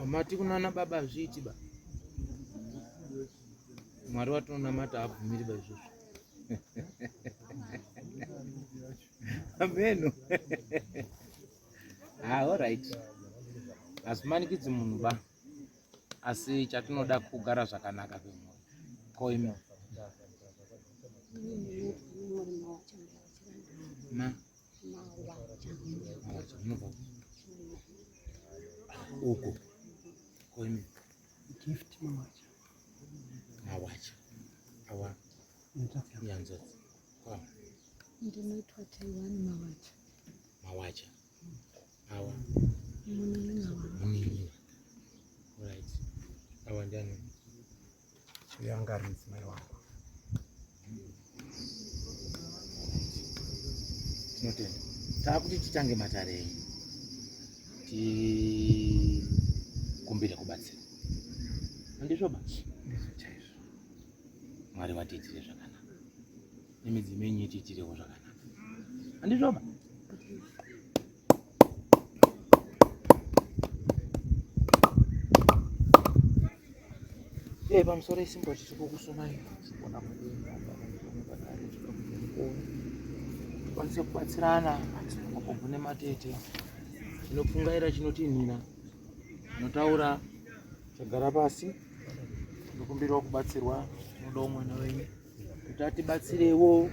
mati kunana baba zviti ba Mwari watonamata abvumiri ba izvozvo. Amen. All right. Asimanikidzi munhu ba. Asi chatinoda kugara zvakanaka kwemwoyo. Koime. Uko. Koime. Gift mawacha. Mawacha. Awa. Nyanzotsi. Kwa. Ndinoitwa Taiwan mawacha. Mawacha. Awa. Munini. Right. Awa ndiani. Chiyangaridzi mai wangu. Tinotenda. Takuti titange matarei. Kumbira kubatsira. Andizvo basi. Chaizvo. Mwari vatiitire zvakanaka. Nemidzimu yenyu itiitirewo zvakanaka. Andizvo basi. Pamusoro esimba tichiko kusomai kuona kwanise kubatsirana kubvune matete chinopfungaira chinotinhina notaura chagara pasi ndokumbirawo kubatsirwa nodawo mwana wenyu kuti atibatsirewo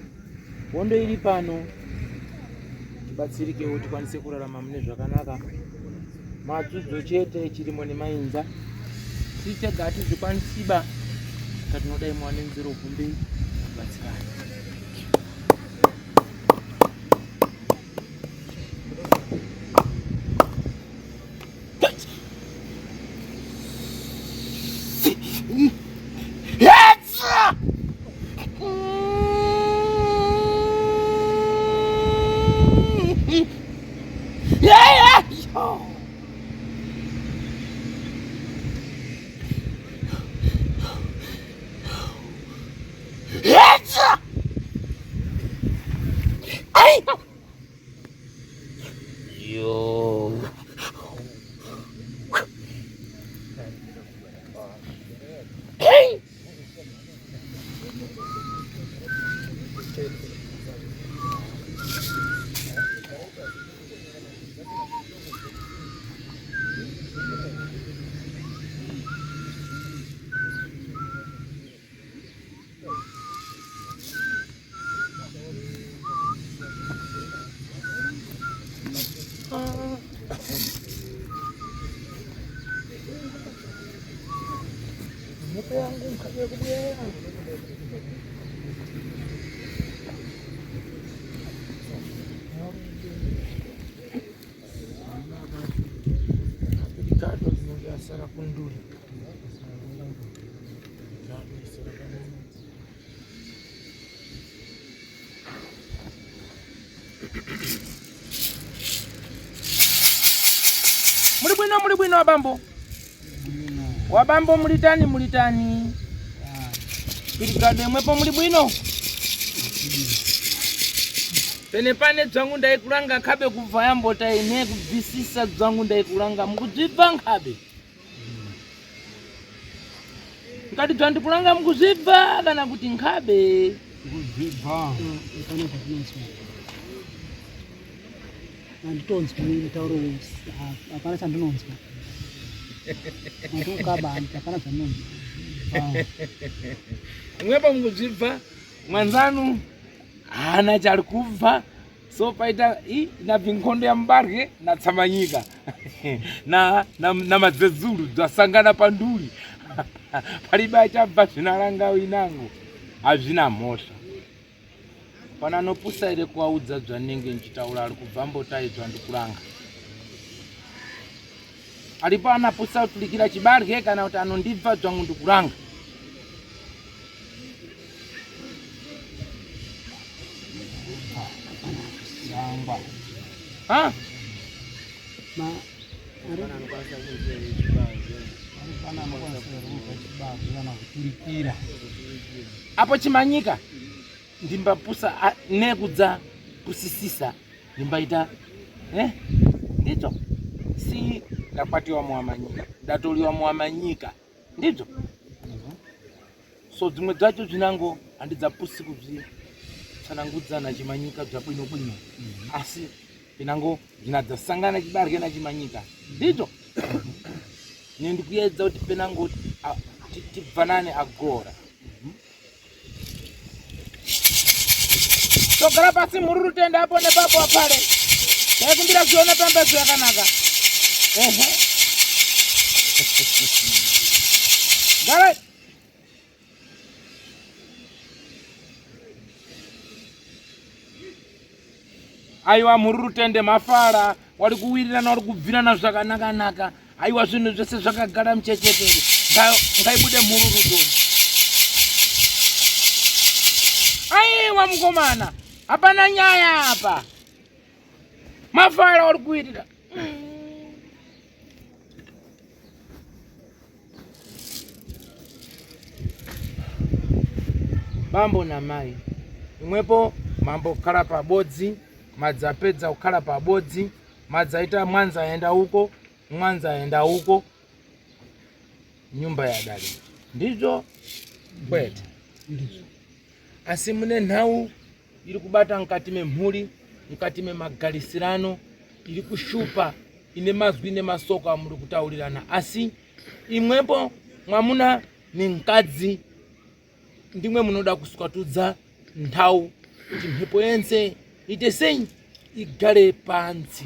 hondo iri pano tibatsirikewo tikwanise kurarama mune zvakanaka madzudzo chete chirimo nemainza tichega atizvikwanisiba tatinodai mwana nzero kumbe kubatsirana. Yo. Hey. Muri bwino wabambo. Wabambo mulitani. Pirikade mwepo muri bwino. Pane dzangu ndaikulanga kabe kubva yambota ine kubvisisa dzangu ndaikulanga mukuzvibva nkabe. Ngati dzandi kulanga mukuzvibva kana kuti nkabe. Kuzvibva. Pane zvatinonzwa. Anditonzwi mitauro hapana chandinonzwa. Ndokaba hapana chandinonzwa. Mwepo mukuzvibva mwanzanu hana chari kubva so paita inabvi nkondo yamubarwe natsamanyika na madzedzuru dzasangana panduri paliba chabva zvinaranga winango hazvina mhosva pana anopusa ire kuaudza zvanenge nchitaura ari kubva mbotaidzwa ndikuranga alipo anapusa kutulikira chibarwe kana kuti anondibva dzvangu ndikuranga ha Ma apo chimanyika ndimbapusa nekudza kusisisa ndimbaita ndicho si ndakwatiwa muamanyika ndatoliwa muamanyika ndizvo so dzimwe dzacho dzinango handidzapusi kuzvitsanangudzana chimanyika bwino bwino asi inango dzinadzasangana chibarye na chimanyika ndizvo nendikuedza kuti penango tibvanane agora togara pasi mururu tenda apo nepapo apale taikumbira kuona pambedzo yakanaka gara aiwa mururu tende mafara wari kuwirirana wari kubvirana zvakanaka aiwa zvinhu zvese zvakagara muchecheteri ngaibude mururu tende aiwa mukomana hapana nyaya apa mafara wari kuwirira bambo namai imwepo mambo kukhala pabodzi madzapedza kukhala pabodzi madzaita mwanza aenda uko mwanza aenda uko nyumba yadali ndizvo kwete asi mune nhau iri kubata mukati memhuri mukati memagarisirano iri kushupa ine mazwi nemasoko amuri kutaurirana asi imwepo mwamuna nemukadzi ndimwe munoda kuswatudza nhau kuti mhepo yense ite sei igare pansi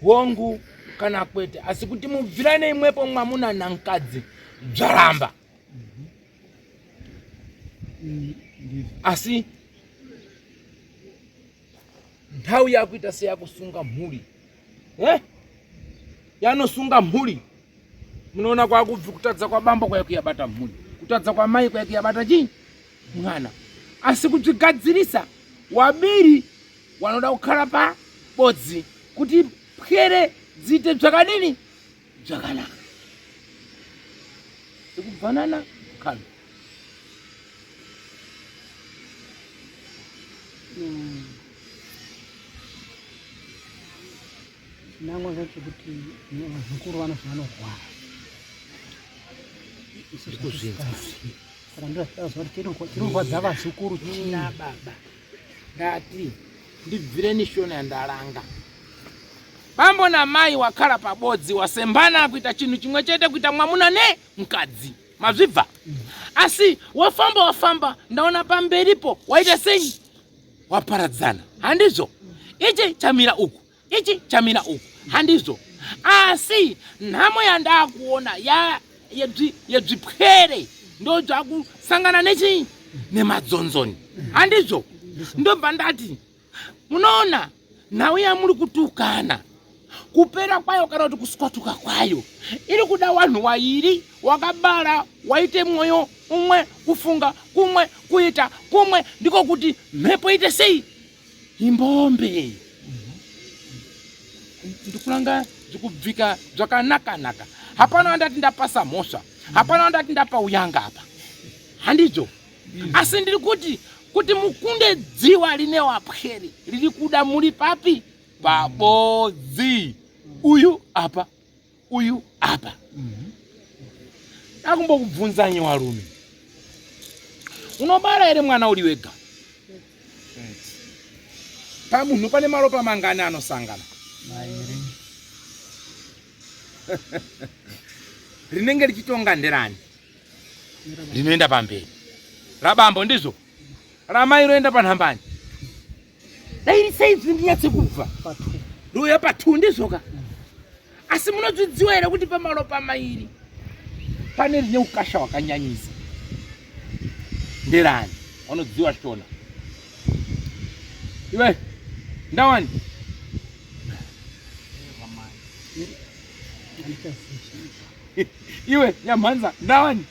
hongu kana kwete asi kuti mubvirane imwepo mwamuna namukadzi dzvaramba asi nhau yakuita seyakusunga mhuri yanosunga mhuri munoona kwakubvi kutadza kwa bambo kwayakuyabata mhuri kutadza kwa mai kwayakuyabata chii mwana asi kudzigadzirisa wabiri wanoda kukhala pabodzi kuti pwere dziite dzakadini dzakanaka ikubvanana khala namwe zvacho kuti zvikuru vanorwara saka ndoazva kuti tirorwadza vazukuru tina baba ngati ndibvireni shona yandalanga bambo namai wakhala pabodzi wasembana kuita chinhu chimwe chete kuita mwamuna nemukadzi mazvibva asi wafamba ndaona pamberipo waita sei waparadzana handizvo ichi chamira uku ichi chamira uku handizvo asi nhamo yandakuona yedzipwere ndo dzakusangana nechi nemadzonzoni handizvo ndobva ndati munoona nhau yamuri kutukana kupera kwayo kana kuti kuswatuka kwayo iri kuda wanhu wairi wakabara waite mwoyo umwe kufunga kumwe kuita kumwe ndiko kuti mhepo ite sei imbombe ndikulanga zvikubvika zvakanaka hapana wandati ndapasa mhosva hapana wandati ndapa uyanga apa handizvo asi ndiri kuti mukunde dziwa rine wapwere riri kuda muri papi pabodzi uyu apa ndakumbokubvunzanyi warume unobara ere mwana uri wega pamunhu pane maropa mangani anosangana rinenge richitonga nderani rinoenda pamberi rabambo ndizvo ramai roenda panhambani dai risaizi ndinyatse kubva rouya patu ndizvoka asi munozvidziwa here kuti pamaropa mairi pane rine ukasha hwakanyanyisa nderani wanodziwa shona iwe ndawani iwe nyamhanza ndawani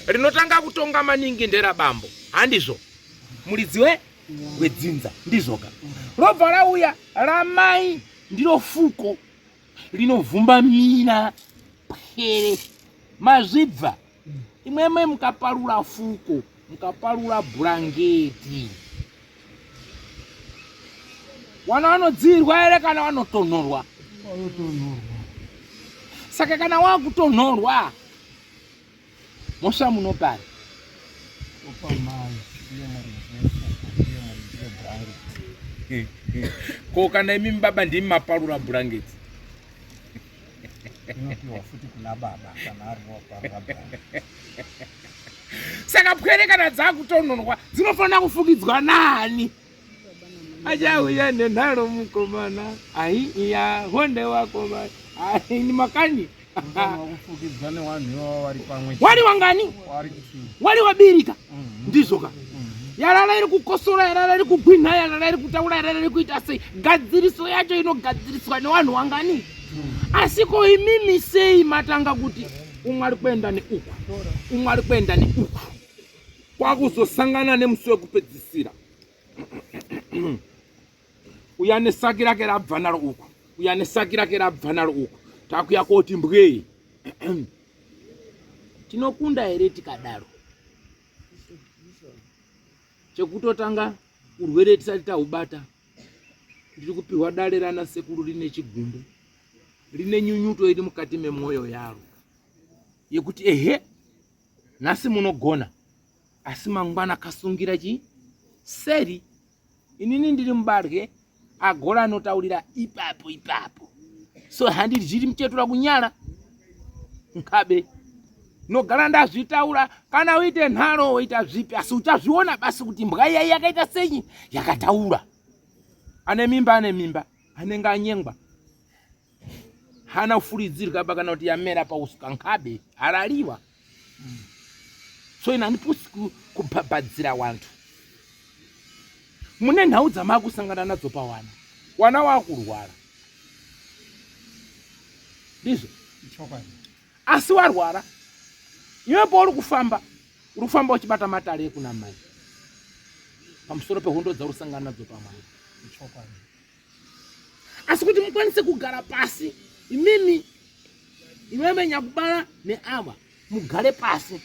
rinotanga kutonga maningi nderabambo handizvo mulidziwe wedzinza ndizvoka robva rauya ramai ndiro fuko rinovhumbamira pwere mazvibva imwemwe mukaparura fuko mukaparura bhurangeti Wana wanodziirwa ere kana wanotonorwa? Saka kana wakutonorwa mosha munopari ko kana imi baba ndimi maparura blanketi saka pwere kana dzakutonorwa dzinofanira kufukidzwa nani? Achauya nenharo mukomana ai iya honde wako ai ni makani kufukidzwa nevanhu vari pamwe. Wari wangani? Wari wabirika ndizoka yarara iri kukosora, yarara iri kugwinha, yarara iri kutaura, yarara iri kuita sei. Gadziriso yacho inogadziriswa nevanhu wangani? Asi ko imimi sei matanga kuti umwe ari kuenda neuku, umwe ari kuenda neuku, kwakuzosangana nemusi wekupedzisira uya nesaki rake rabva naro uku, uya nesaki rake rabva naro uku, takuya koti mbwei. Tinokunda here tikadaro? Chekutotanga urwere tisati tahubata, ndiri kupiwa dare rana sekuru rine chigumbu, rine nyunyuto iri mukati memwoyo yaro yekuti ehe nhasi munogona asi mangwana kasungira chi seri. Inini ndiri mubarwe agora anotaurira ipapo ipapo, so handiri zviri muchetura kunyara nkabe nogara ndazvitaura. Kana uite nharo uita zvipi asi uchazviona basi kuti mbwa iya yakaita senyi yakataura. Ane mimba, ane mimba, anenge anyengwa, hana ufuridzirwa kana kuti yamera pausuka nkabe harariwa. So ina ndipusi kubhabhadzira wantu. Mune nhau dzamakusangana nadzo pawana, wana wakurwara ndizvo asi warwara iwe pauri kufamba uchibata matare ekuna mai pamusoro pehondo dzaurusangana nadzo pamwana. Asi kuti mukwanise kugara pasi, imimi iwe menya kubara neava mugare pasi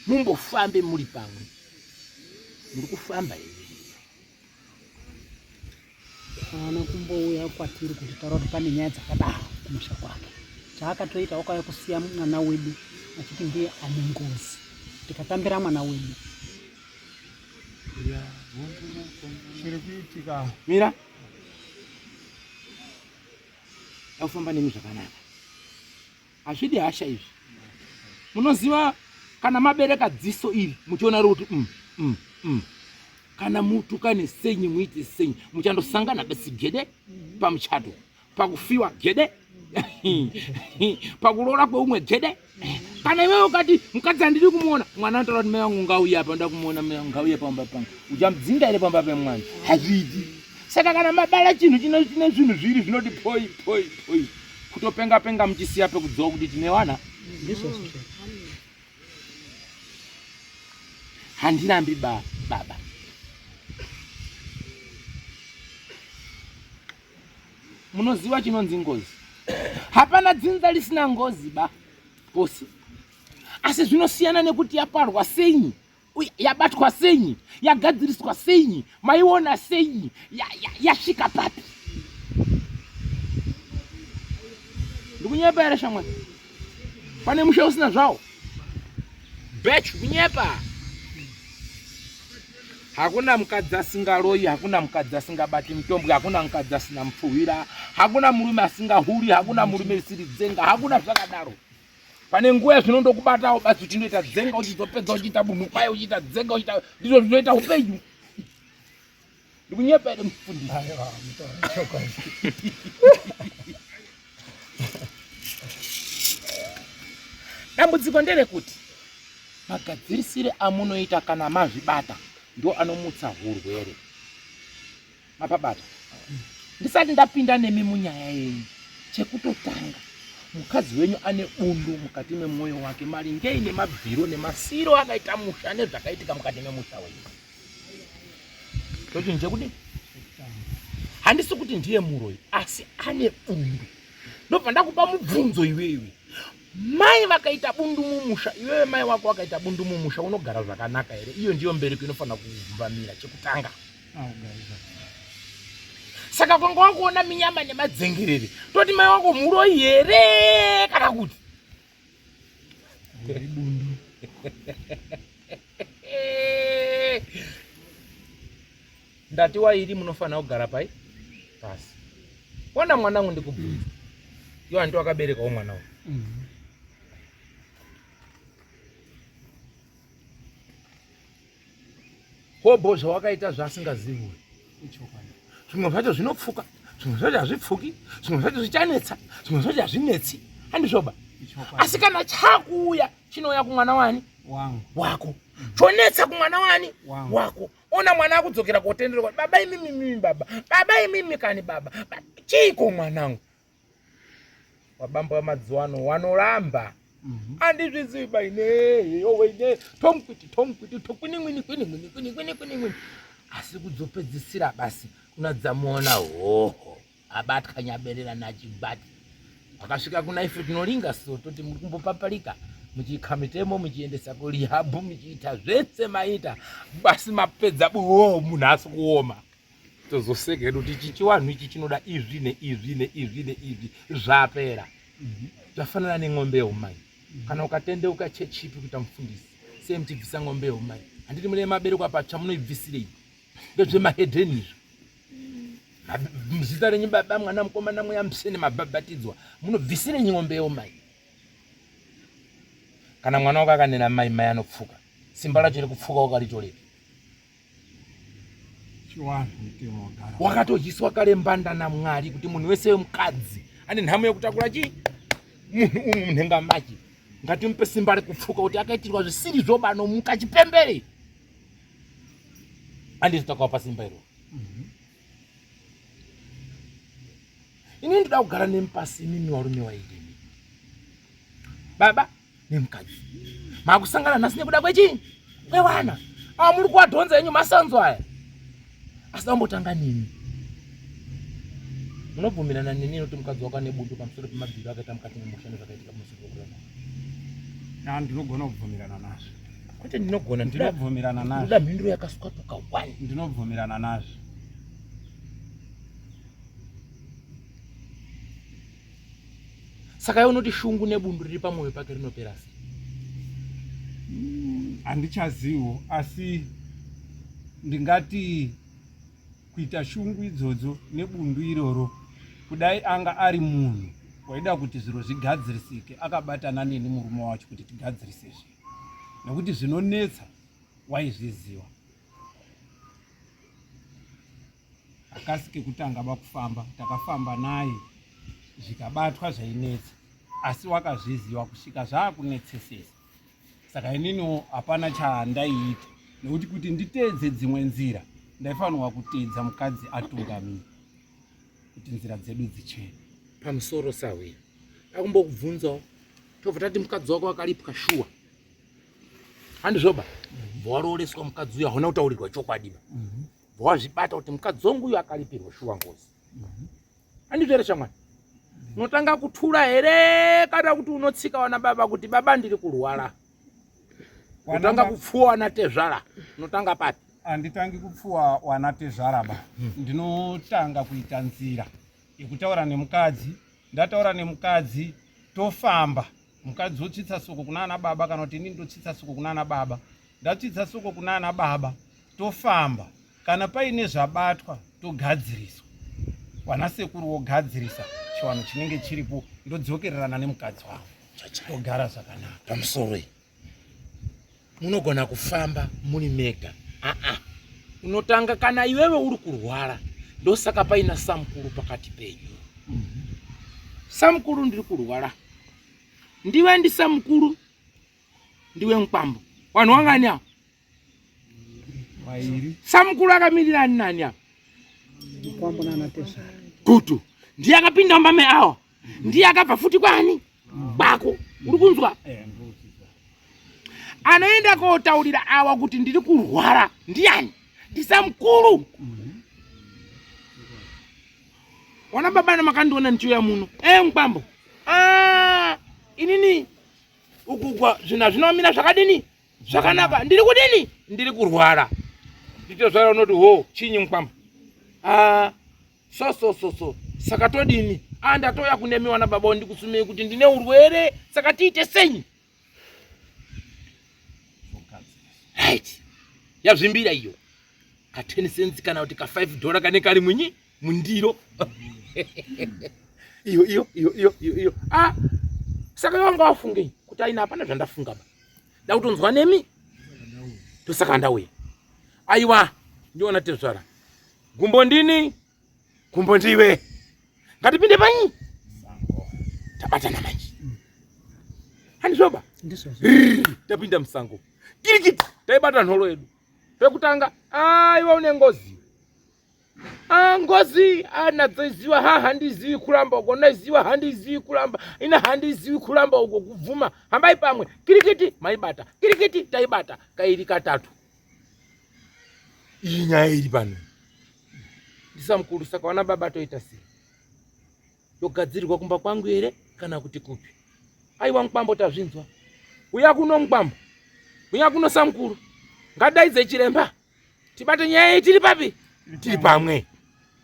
mumbofambe muri pamwe, muri kufamba here kana kumbouya kwatiri kuti taura kuti pane nyaya dzakadaro kumusha kwake. Chaakatoita wakauya kusiya mwana wedu achiti ndiye ane ngozi, tikatambira mwana wedu. Chiri kuitika mira yakufamba nemi zvakanaka, hazvidi hasha izvi. Munoziva kana mabereka dziso iri muchiona roti kana mutuka nesenyi muiti senyi muchandosangana basi gede pamuchato, pakufiwa gede pakuroora kweumwe gede. Kana iwewe ukati mukadzi handiri kumuona, mwana anotaura kuti mai vangu ngauye apa, ndoda kumuona mai vangu ngauye pamba pangu, uchamudzinga here pamba pemwana? Hazvidi. Saka kana mabala chinhu chine zvinhu zviri zvinoti poi poi poi, kutopenga penga muchisiya pekudzoka kuti tine wana. Handirambi baba. Munoziva chinonzi ngozi? Hapana dzinza risina ngozi ba posi. Asi zvinosiyana nekuti yaparwa senyi, yabatwa senyi, yagadziriswa senyi, maiona senyi, yasvika papi. Ndikunyepa here shamwari? Pane musha usina zvawo? Batch kunyepa. Hakuna mukadzi asingaroi, hakuna mukadzi asingabati mutombo, hakuna mukadzi asina mupfuwira, hakuna murume asingahuri, hakuna murume asiri dzenga, hakuna zvakadaro. Pane nguva zvinondokubatawo basi uchinoita dzenga, uchizopedza uchiita munhu kwaye, uchiita dzenga, uchiita ndizvo zvinoita upenyu. Ndikunyepa here mufundisi? Dambudziko nderekuti magadzirisire amunoita kana mazvibata ndo anomutsa urwere. Mapabata ndisati ndapinda nemi munyaya yenyu, chekutotanga mukadzi wenyu ane bundu mukati memwoyo wake maringe nemabviro nemasiro akaita musha nezvakaitika mukati memusha wenyu. Ndochinje kuti handisi kuti ndiye muroi, asi ane bundu. Ndobva ndakupa mubvunzo iwewe. Mai vakaita bundu mumusha, iwewe mai wako wakaita bundu mumusha, unogara zvakanaka here? Iyo ndiyo mberi inofanira kuvamira chekutanga. Saka kwanga wakuona minyama nemadzengerere toti mai wako muroyi here kana kuti Bundu. ndati wairi munofana kugara pai pasi. Ona mwanangu ndikubvunza. Iwo anti wakaberekawo mwana uyu. Hobo zvawakaita zvasingazivi. Zvimwe zvacho zvinopfuka, zvimwe zvacho hazvipfuki, zvimwe zvacho zvichanetsa, zvimwe zvacho hazvinetsi. Handizvoba. Asi kana chakuuya chinouya kumwana wani wako. Chonetsa kumwana wani wako. Ona mwana akudzokera kotenderwa, baba imimi baba, baba imimi kani baba. Chiko mwanangu. Wabamba wamadziwano wanoramba. Andizvizivi baine yowe ine tomkwiti tokwini. Asi kudzopedzisira basi kunadzamuona hoho abatya nyaberera nachibati. Wakasvika kuna ife tinolinga so toti mukumbopapalika muchikhamitemo muchiendesa kurihabu muchiita zvese maita basi mapedza buwo munhu asi kuoma. Tozoseka kuti chichiwanhu ichi chinoda izvi neizvi zvapera. Zvafanana neng'ombe yeumai. Kana ukatendeuka chechipi kuita mufundisi sei muchibvisa ng'ombe yeumai. Handiti mune mabereko apatsva munoibvisirei ngezvemahedhenizvo. Muzita renyu baba mwana mukomana mweya musene mabhabhatidzwa munobvisire ng'ombe yeumai. Kana mwana wako akanena mai anopfuka simba racho rekupfuka wakaritorera. Wakatodyiswa kare mbanda naMwari kuti munhu wese wemukadzi ane nhamu yekutakura chii munhu umu munhenga make. Ngatimupe simba rekupfuka kuti akaitirwa zvisiri zvobano mukachipembere. Handiti takawapa simba iro. Ini ndoda kugara nemupasi mimi warume waidini. Baba nemukadzi. Makusangana nhasi nekuda kwechii? Kwewana. Muri kuwadhonza yenyu masanzo aya. Asambotanga nini? Munobvumirana nini kuti mukadzi wako nebundu pamusoro pemabhiro akaita mukati memushando zvakaitika mumusoro wekurama? Ndinogona kubvumirana nazvo. Kwete ndinogona ndinobvumirana nazvo. Ndoda mhinduro yakaswatuka 1. Ndinobvumirana nazvo. Saka iwe unoti shungu nebundu riri pamwoyo pake rinopera sei? Handichazivo asi ndingati kuita shungu idzodzo nebundu iroro kudai anga ari munhu waida kuti zviro zvigadzirisike akabatana neni murume wacho kuti tigadzirise zvinhu nekuti zvinonetsa waizviziva. Akasike kutanga bakufamba takafamba naye zvikabatwa zvainetsa asi wakazviziva kusvika zvaakunetsesesa. Saka inini hapana chaandaiita nekuti kuti nditeedze dzimwe nzira ndaifanirwa kuteedza mukadzi atungamira kuti nzira dzedu dzichene. Pamusoro sawe akumbokubvunzawo tobva tati mukadzi wako akaripwa shuwa. Handizvoba waroreswa mukadzi uyu hauna kutaurirwa chokwadi. Wazvibata kuti mukadzi wangu uyu akaripirwa shuwa ngozi. Handizvo here shamwari? Unotanga kutura here kana kuti unotsika wana baba kuti baba ndiri kurwara? Unotanga kupfuwa wana tezvara unotanga pati? Handitangi kupfuwa wana tezvara ba. Ndinotanga kuita nzira yekutaura nemukadzi. Ndataura nemukadzi tofamba. Mukadzi otsitsa soko kunana baba kana kuti inini ndotsitsa soko kunana baba. Ndatsitsa soko kunana baba tofamba. Kana paine zvabatwa togadziriswa. Wana sekuru wogadzirisa chiwano chinenge chiripo ndodzokererana nemukadzi wangu. Togara zvakanaka. Pamusoro munogona kufamba muri mega. Unotanga kana iwewe uri kurwara ndosaka paina samukuru pakati penyu. Samukuru ndiri kurwara. Ndiwe ndi samukuru. Ndiwe Mkwambo. Wanhu wangani apo? Wairi. Samukuru akamirira nani apo? Mkwambo nana Tezvara. Kutu. Ndiye akapinda mbame awa. Ndiye akabva futi kwani? Bako. Uri kunzwa? Anaenda kotaurira awa kuti ndiri kurwara. Ndiani? Ndisamukuru. Wana baba na makandiona nchiuya muno. Mkwambo. Inini ukugwa zvinomira zvakadini? Zvakanaka. Ndiri kudini? Ndiri kurwara. Nditozvara unoti ho chinyi Mkwambo? so saka todini andatoya kunemiwa na baba ndikusumire kuti ndine urwere saka tiite senyi. Right, yazvimbira iyo ka 10 cents kana kuti ka $5 kane kari mundiro. iyo saka wanga wafunge kuti aina hapana zvandafunga ba da kutonzwa nemi tosaka ndauya. Aiwa ndiona tezvara gumbo ndini gumbo ndiwe ngatipinde panyi tabatana manje handizoba tapinda musango kirikiti taibata nholo yedu pekutanga. Aiwa une ngozi ngozi anadzoziwa handizivi kuramba uko naiziwa handizivi kuramba ina handizivi kuramba uko kuvhuma hambai pamwe kirikiti maibata kirikiti taibata kairi katatu. Iyi nyaya iri pano ndisamukuru saka wana baba toita sei yogadzirirwa kumba kwangu here kana kuti kupi. Aiwa mukwambo tazvinzwa uya kuno mukwambo uya kuno samukuru ngadaidze chiremba tibate nyaya tiri papi tiri pamwe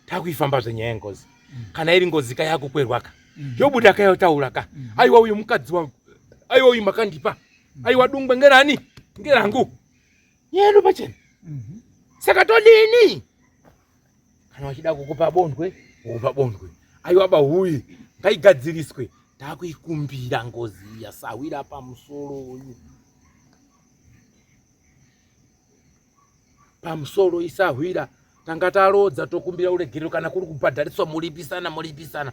takuifamba zvenyaya yengozi kana iri ngozi ka yakukwerwaka yobuda kayotauraka. Aiwa uyu mukadzi wangu aiwa uyu makandipa aiwa dungwe ngerani ngerangu yedu pachena. Saka todini kana wachida kukupa bondwe ukupa bondwe. Aiwa bahuyi ngaigadziriswe takuikumbira ngozi yasawira pamusoro uyu pamusoro isahwira tanga tarodza tokumbira uregerero kana kuri kubhadhariswa mulipisana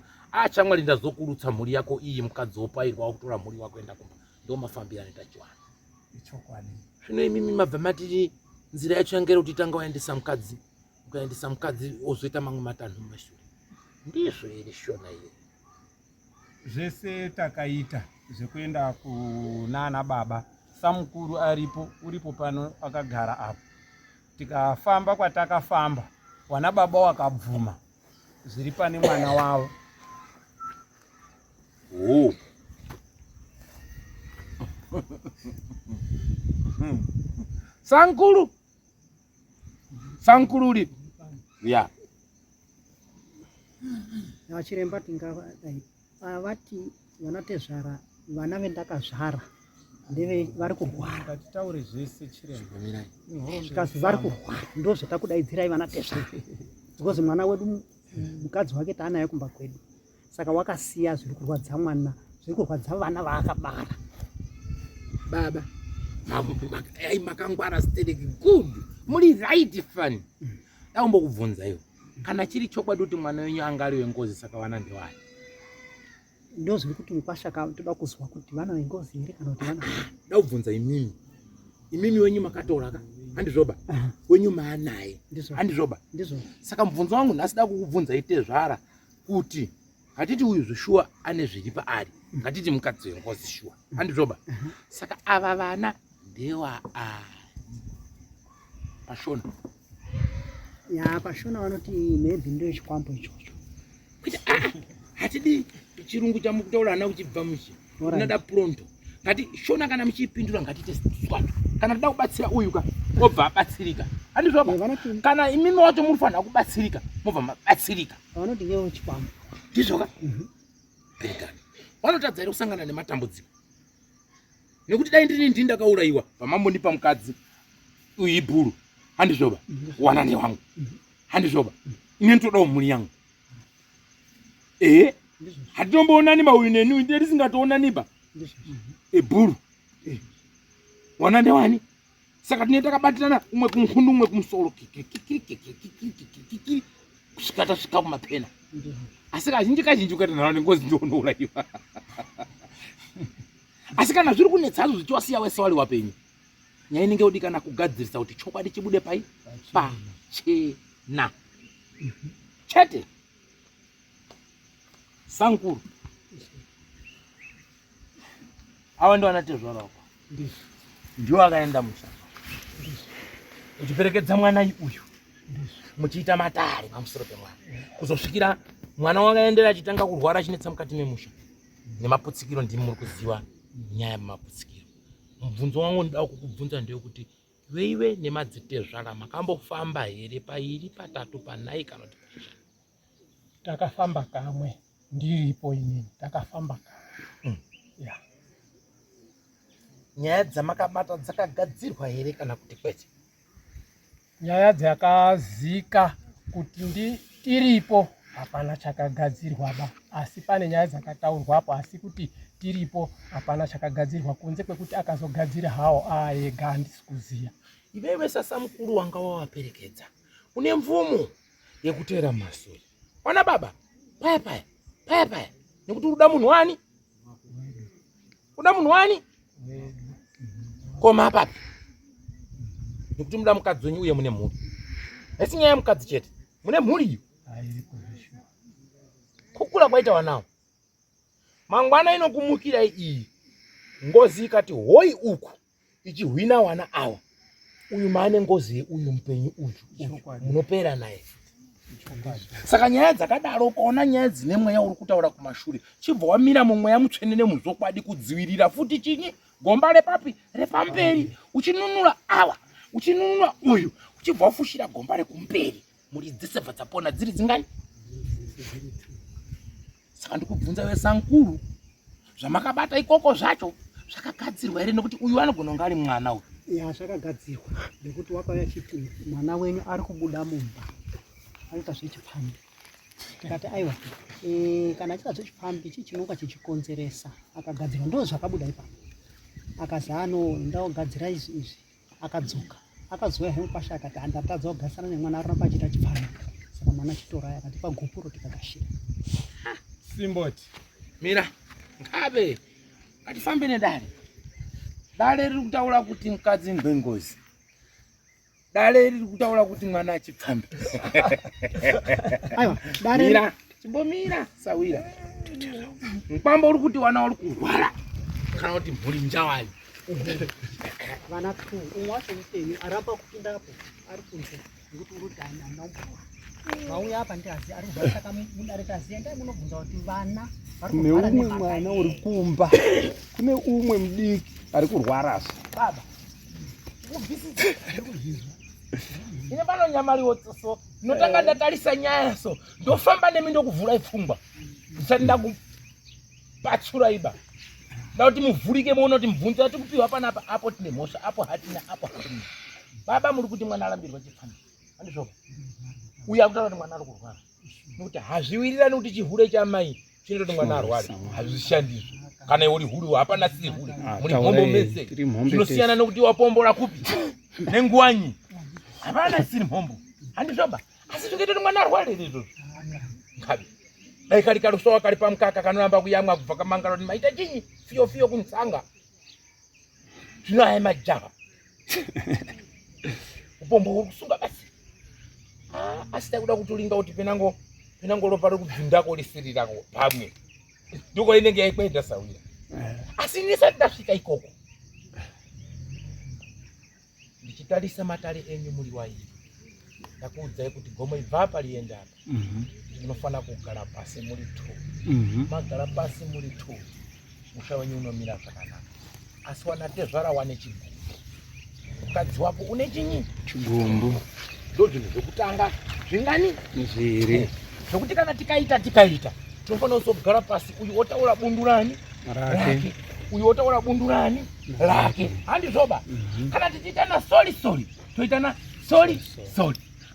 chamwari ndazokurutsa mhuri yako iyi mukadzi wopairwa kutora mhuri wako enda kumba ndo mafambirane tachiwana ichokwadi. Zvino imimi mabva matiri nzira yacho yangere kuti tanga waendesa mukadzi ozoita mamwe matanhu mumashure ndizvo here shona iyo. Zvese takaita zvekuenda kunana baba samukuru uripo pano akagara apo tikafamba kwatakafamba wana baba wakabvuma zviri pane mwana wavo. sankuru uri ya Vachiremba tingavadai vati vanatezvara vana vendakazvara ndeve vari kurwara. Ngatitaure zvese chiremba Zvikazi vari kurwara ndozvatakudaidzirai vanatezvara because mwana wedu mukadzi wake taanaye kumba kwedu saka wakasiya zviri kurwadza mwana zviri kurwadza vana vaakabara. Baba makangwara stereki good muri right fun. Daumbokubvunza iwo kana chiri chokwadi kuti mwana wenyu angari wengozi saka vana ndewani ndozviri kuti mukwashaka toda kuzwa kuti vana vengozi here kana kuti vana. Daubvunza imimi wenyu makatoraka handizvoba wenyu maanaye handizvoba. Saka mubvunzo wangu nhasi da kukubvunza itezvara kuti hatiti uyu zvishua ane zviri paari ngatiti mukadzi wengozi shua handizvoba. Saka ava vana ndewa pashona ya pashona vanoti maybe ndo chikwambo ichocho kuti hatidi chirungu chamukutaura ana uchibva mushi unada pronto ngati shona kana muchipindura ngatite swatu kana toda kubatsira uyu ka obva abatsirika handizvoba. Kana imimi wacho munofanira kubatsirika mobva mabatsirika vanoti ngewo chikwambo ndizvoka. Perekani vanotadza here kusangana nematambudziko nekuti dai ndini ndakaurayiwa pamambondipa mukadzi uyu ibhuru handizvoba wanane wangu handizvoba ine ntodawo mhuri yangu hatitomboonani mauyu neni nderisingatoonaниba ebhuru wanane wani saka tine takabatirana umwe kumkhundu umwe kumusoro kusvika tasvika kumapena asi kazhinji ukaita nharaunda nengozi ndionourayiwa asi kana zviri kunetsazo zvichiwasiya wese wari wapenyu nyaya inenge yodi kana kugadzirisa kuti chokwadi chibude pai pachena chete. Sankuru ava ndo vanatezvara wako ndiwo akaenda musha uchiperekedza mwana uyu muchiita matare pamusoro pemwana kuzosvikira mwana wakaendera achitanga kurwara achinetsa mukati memusha nemaputsikiro ndimi muri kuziva nyaya yemaputsikiro. Mubvunzo wangu ndoda kukubvunza ndeyekuti veiwe nemadzitezvara makambofamba here pairi patatu panai kana kuti pashanu takafamba kamwe ndiripo inini, takafamba kamwe. Yeah. Nyaya dzamakabata dzakagadzirwa here kana kuti kwete? Nyaya dzakazika kuti tiripo hapana chakagadzirwa ba, asi pane nyaya dzakataurwapo, asi kuti tiripo hapana chakagadzirwa, kunze kwekuti akazogadzira hawo ega, handisi kuziya. Iwewe sasa mukuru wanga wawaperekedza une mvumo yekutera masuri. Ona baba, paya nekuti uda munhu wani? Uda munhu wani? Koma papi nekuti muda mukadzi wenyu uye mune mhuri. Esi nyaya mukadzi chete, mune mhuri iyo. Kukula kwaita wanawo. Mangwana inokumukira iyi ngozi ikati hoi uku ichihwina wana awa. Uyu maane ngozi uyu mpenyu uyu munopera naye. Saka nyaya dzakadaro ukaona nyaya dzine mweya uri kutaura kumashure, chibva wamira mumweya mutsvenene muzokwadi kudzivirira futi chinyi gomba repapi repamberi, uchinunura awa, uchinunura uyu, uchibva wafushira gomba rekumberi, muri dzese dzapona dziri dzingani? Saka ndikubvunza iwe sankuru, zvamakabata ikoko zvacho zvakagadzirwa here, nekuti uyu anogona kunge ari mwana uyu? Ya, zvakagadzirwa nekuti wakauya chiti mwana wenyu ari kubuda mumba, aita zvechipfambi. Tikati aiwa, kana achiita zvechipfambi ichi chinonga chichikonzeresa, akagadzirwa ndo zvakabuda ipapo. Akazi anoenda ogadzira izvi, akadzoka. Akazouya hemu pasha akati handatadza kugarisana nemwana aramba achiita chipfambi. Saka mwana chitoraya akati pagopuro tikagashira. Simboti. Mira, ngabe ngatifambe nedare. Dare riri kutaura kuti mukadzi ngwengozi. Dare riri kutaura kuti mwana achipfambi. Aiwa, dare mira, chimbomira sawira. Mupambo uri kuti wana uri kurwara. Kana kuti mhuri njawani. Vana tu, umwe wacho mutemi aramba kupindapo, ari kunze, nekuti uri kuti anaumwa. Vauya apa ndiazi ari kubva saka mudare taziya ndai munobvunza kuti vana vari kurwara neumwe mwana uri kumba, kune umwe mudiki ari kurwara. Baba, ine pano nyamariwo so ndotanga ndatarisa nyaya so ndofamba nemi ndokuvhura ipfungwa ndisati ndakupatsura iba ndauti muvhurike muone kuti mubvunzo ati kupiwa panapa apo tine mhosva apo hatina apo hatina. Baba muri kuti mwana arambirwa chipfambi andizvoka uye akutaura kuti mwana ari kurwara nekuti hazviwirirani kuti chihure chamai chinototi mwana arware, hazvishandizvo. Kana iwe uri huri hapana siri huri muri mhombo mese zvinosiyana nekuti wapombora kupi nenguwanyi hapana siri mhombo handizvoba. Asi zvinoita kuti mwana arware izvozvo ngabe dai kari karusowa kari pamukaka kanoramba kuyamwa kubva kamangara kuti maita chinyi fiyo kuntsanga zvino aya majaha upombo uri kusunga basi. Asi takuda kutolinga kuti penango ropa rokubvindako risirirako pamwe ndiko inenge yaikwaita sawira. Asi ndisati ndasvika ikoko ndichitarisa matare enyu muri wairi ndakuudzai kuti gomo ibva apa rienda apa munofana kugara pasi muri 2. Magara pasi muri 2 musha wenyu unomira zvakanaka. Asi wanatezvara wane chigumbu, mukadzi wako une chinyi Chigumbu ndozvinhu zvokutanga zvingani zviri zvokuti kana tikaita tinofana kuzogara pasi. Uyu otaura bundu rani rake, uyu otaura bundu rani rake, handizvoba. Kana tichiitana sori toitana sori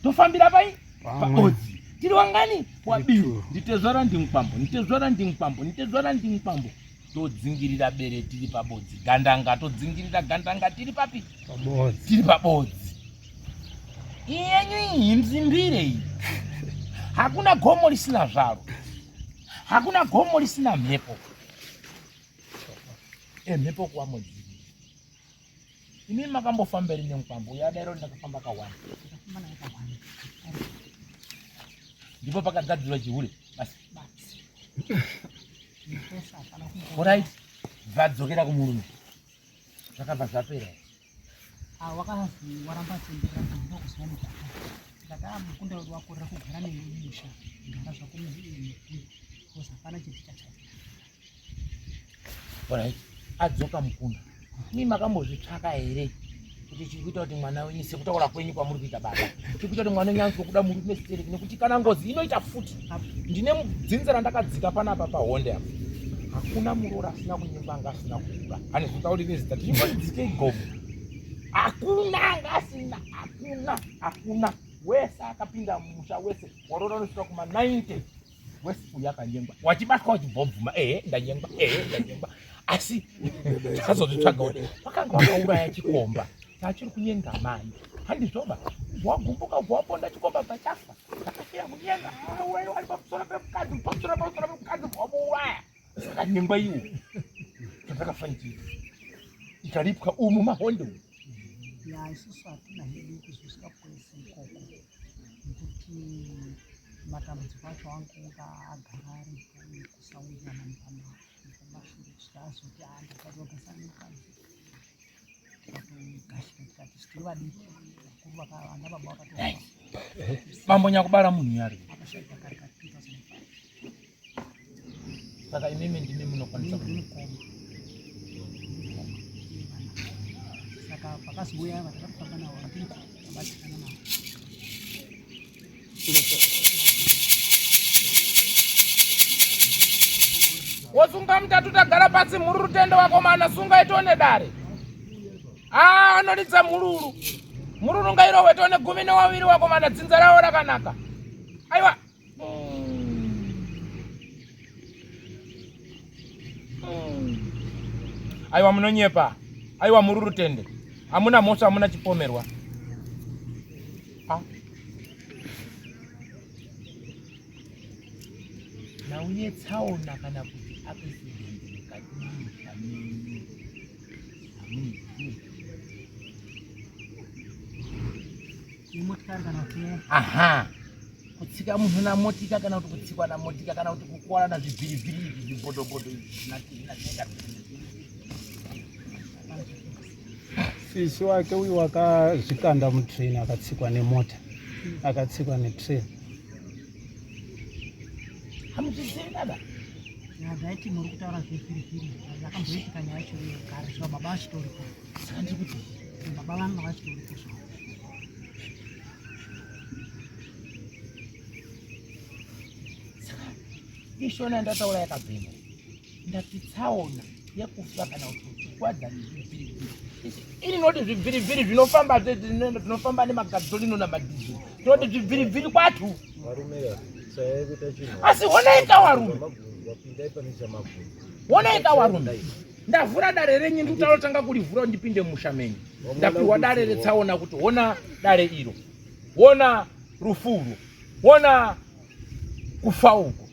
tofambira pai paodzi tiri wangani wabiru nditezvara ndi mupambo todzingirira bere tiri pabodzi, gandanga todzingirira gandanga tiri papi pabodzi, tiri pabodzi. Iyenyu iyi mzimbire iyi hakuna gomo risina zvaro, hakuna gomo risina mhepo. Mhepo kuwa mudziri imi makambofamba rini mupambo yadairo ndakafamba kawanda ndipo pakagadzirwa chihure basi. Alright, vadzokera kumurume zvakabva zvapera. wakazi waramba tendera ndo kusiyana ndaka mukunda wakorera kugara nemusha ngara zvako muzvi kusafana chitika chake. Alright, adzoka mukunda. Ni makambozvitsvaka here kuti chikuita kuti mwana wenyu sekutaura kwenyu kwamuri kuita baba chikuita kuti mwana wenyu anzwe kuda murume sitereki nekuti kana ngozi inoita futi ndine dzinza randakadzika panapa pahonde apa hakuna murora asina kunyembanga asina kukura ane zvitauri nezita tichingodidzike igomo hakuna ngasina hakuna wese akapinda mumusha wese warora unosvika kuma 90 wese uyu akanyengwa wachibatwa uchibvobvuma ndanyengwa asi takazozvitsvaga kuti vakanga vakauraya chikomba tachiri kunyenga mai handizvoba wagumbuka waponda chikomba pachafa takasiya kunyenga wari pamusoro pemukadzi pamusoro pemukadzi wamuuraya saka nyengwa iwo zvandakafanira ikaripwa umu mahonde umu isusu hatina hedu kuzwisisa kwese ikoko nekuti matambudziko acho angonga agara aripo kusaurirana nepamashure zvazoti andakazogasa mukadzi tikatogashika tikati sitiri vadiki vakuru vakavana baba vakatoa mambonya kubara munhu yari akashaika kare ka 2005 saka imimi ndimi munokwanisa saka pakazouya vatakafamba navo vakati vabatikana navo wosunga mutatu tagara pasi mururu tende wako mana sunga itone dare anoditsa mururu ngairohwe tone 12 wako mana dzinza rawo rakanaka aiwa aiwa munonyepa aiwa mururu tende hamuna mhosva hamuna chipomerwa nauye tsaona kana kuti apresidenti mukati menyika menyu hamuizivi imotikari kana kuti kutsika munhu namotika kana kuti kutsikwa namotika kana kuti kukuwara nazvibhirivhiri izvi zvibhodobhodo izvi sisi wake uyu wakazvikanda mutrain akatsikwa nemota akatsikwa netrain hamuzvizivi dada ndaiti muri kutaura zvebhirivhiri akamboitika nyaya yacho kare zva baba achitoripo saka ndiri kuti baba vanga vachitoripo zva ishona ndataura yakabhema ndati tsaona yekufa kana kuti uchikwadza nezvibhirivhiri ini noti zvibhirivhiri zvinofamba nemagadzolino namadhizeli tinoti zvibhirivhiri kwatu asi honaika warume ndavhura dare renyu ndikutarotanga kurivhura ndipinde mumusha menyu ndapiwa dare retsaona kuti hona dare iro hona rufuro hona kufa uko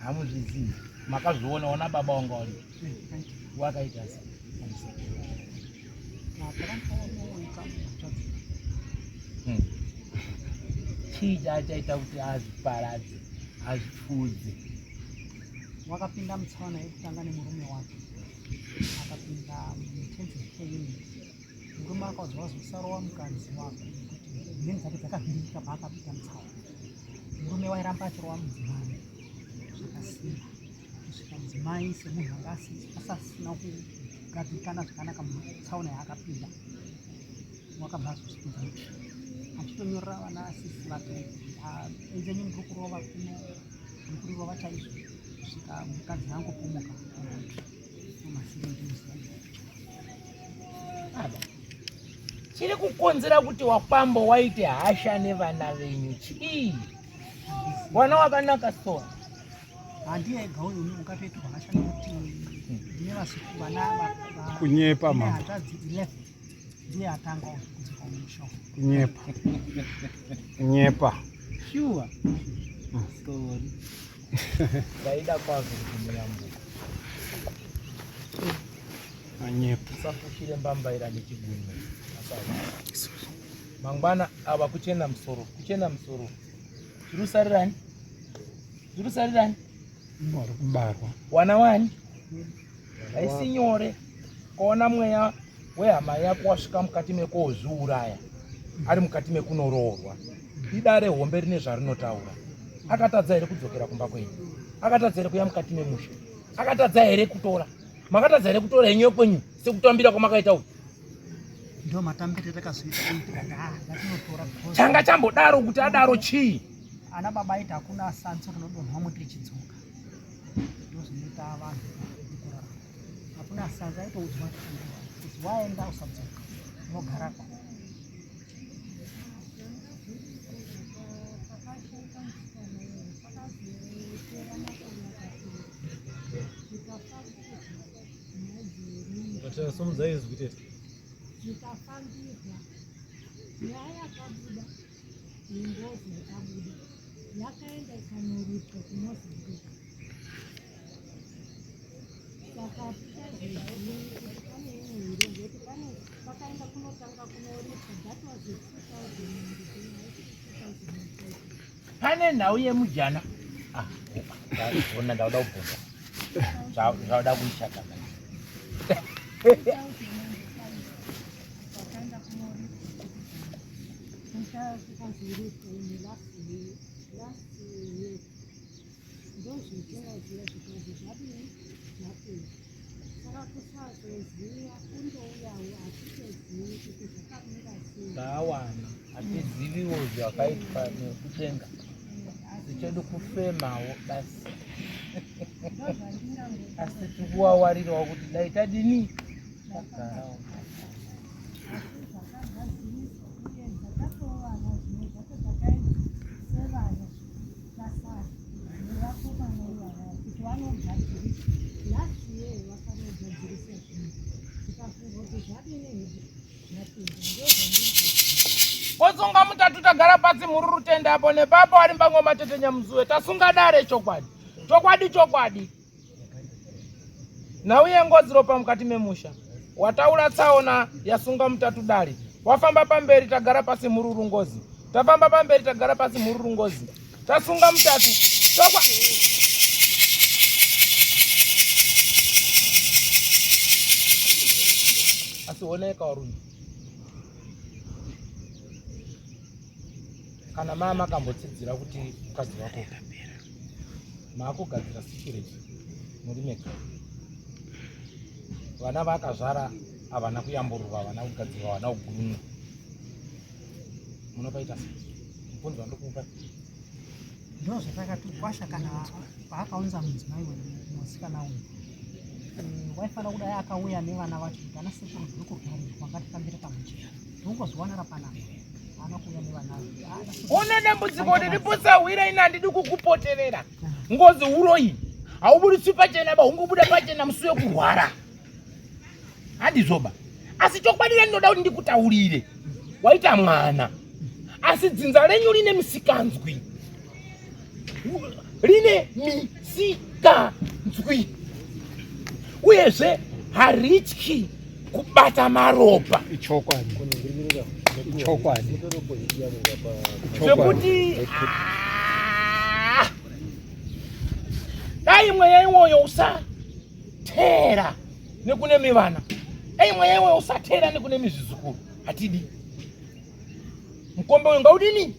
hamuzvizivi makazviona ona baba wanga wari wakaita chii chachaita kuti azviparadze azvipfudze wakapinda mutsaona yekutanga nemurume wake akapinda mutenzi keini murume akaudzwa zosarowa mukadzi wake nekuti mheni dzake dzakavhiringika paakapinda mutsaona murume wairamba achirowa mudzimai zvakasimba kusvika mudzimai semunhu anga asasina kugadzikana zvakanaka mutsaona yaakapinda wakabva azosvipidza achitonyorera vana asisi vake enzenyu muri kurova kuno muri kurirova chaizvo kusvika mukadzi angopomoka chiri kukonzera kuti wakwambo waite hasha nevana venyu chii wana wakanaka sora handiye ega uyu ungatoitirwa hasha nekuti ndine vana kunyepa hanzvadzi 11 ndiye atanga kudzika mumusha kunyepa shuwa sorry ndaida kwazvo kuti muyambuka anyepa usafushire mbambaira nechigunwe mangwana ava kuchena musoro chirusarirani vari kubarwa wana wani haisi nyore kuona mweya wehama yako wasvika mukati mekozviuraya ari mukati mekunoroorwa idare hombe rine zvarinotaura akatadza here kudzokera kumba kwenyu akatadza here kuya mukati memusha akatadza here kutora makatadza here kutora henyu kwenyu sekutambira kwamakaita uku Ndio matambire takazoita kuitika ngatinotora changa chambodaro kuti adaro chii ana baba aiti hakuna sanzo rinodonhwa muti richidzoka. Ndozvinoita vanhu kurarama. Hakuna sanzo aitoudzwa kuti waenda usadzoka unogarako. Zikafambirwa nyaya yakabuda nengozi yakabuda yakaenda ikanyoripwa kunozivika saka tichazvizivi kuti pane imwe hiro ngekuti pakaenda kunotanga kunoripwa that was 2000 pane nhau yemujana ona ndauda kubvunza zvauda kuishaka tawana hatiziviwo zvakaitwa nekutenga tichedu kufemawo basi asi tikuwawarirawo kuti dai tadini tagarawo Kosunga mutatu tagara pasi mururu tenda apo nepapo ari mbango matetenya mzuwe tasunga dare chokwadi nauye ngozi ropa mukati memusha wataura tsaona yasunga mutatu dare wafamba pamberi tagara pasi mururu ngozi tafamba pamberi tagara pasi mururu ngozi tasunga mutatu asioneka waruni kana mama akambotsidzira kuti mukadzi wako maakugadzira security muri meka vana vakazvara havana kuyamburwa havana kugadzirwa havana kugurumwa munopaita mubvunzo wandikupa ndo zvatakati kwasha kana paakaunza mudzimai wemusikana uyu waifana kudai akauya nevana vacho kuti ana sekuru zviri kurwarirwa ngatifambire pamuchera ndongozwana rapanapa una dambudziko riripusahwira ina handidi kukupoterera ngozi uroyi haubudisi pachena bahungubuda pachena musi wekurwara handizoba asi chokwadira ndinoda kuti ndikutaurire waita mwana asi dzinza renyu rine misikanzwi uyezve harityi kubata maropa chokwadi zvekuti dai mweya imwoyo usatera nekune mivana dai mweya imwoyo usatera nekune mizvizukuru hatidi mukombe uyu ngaudini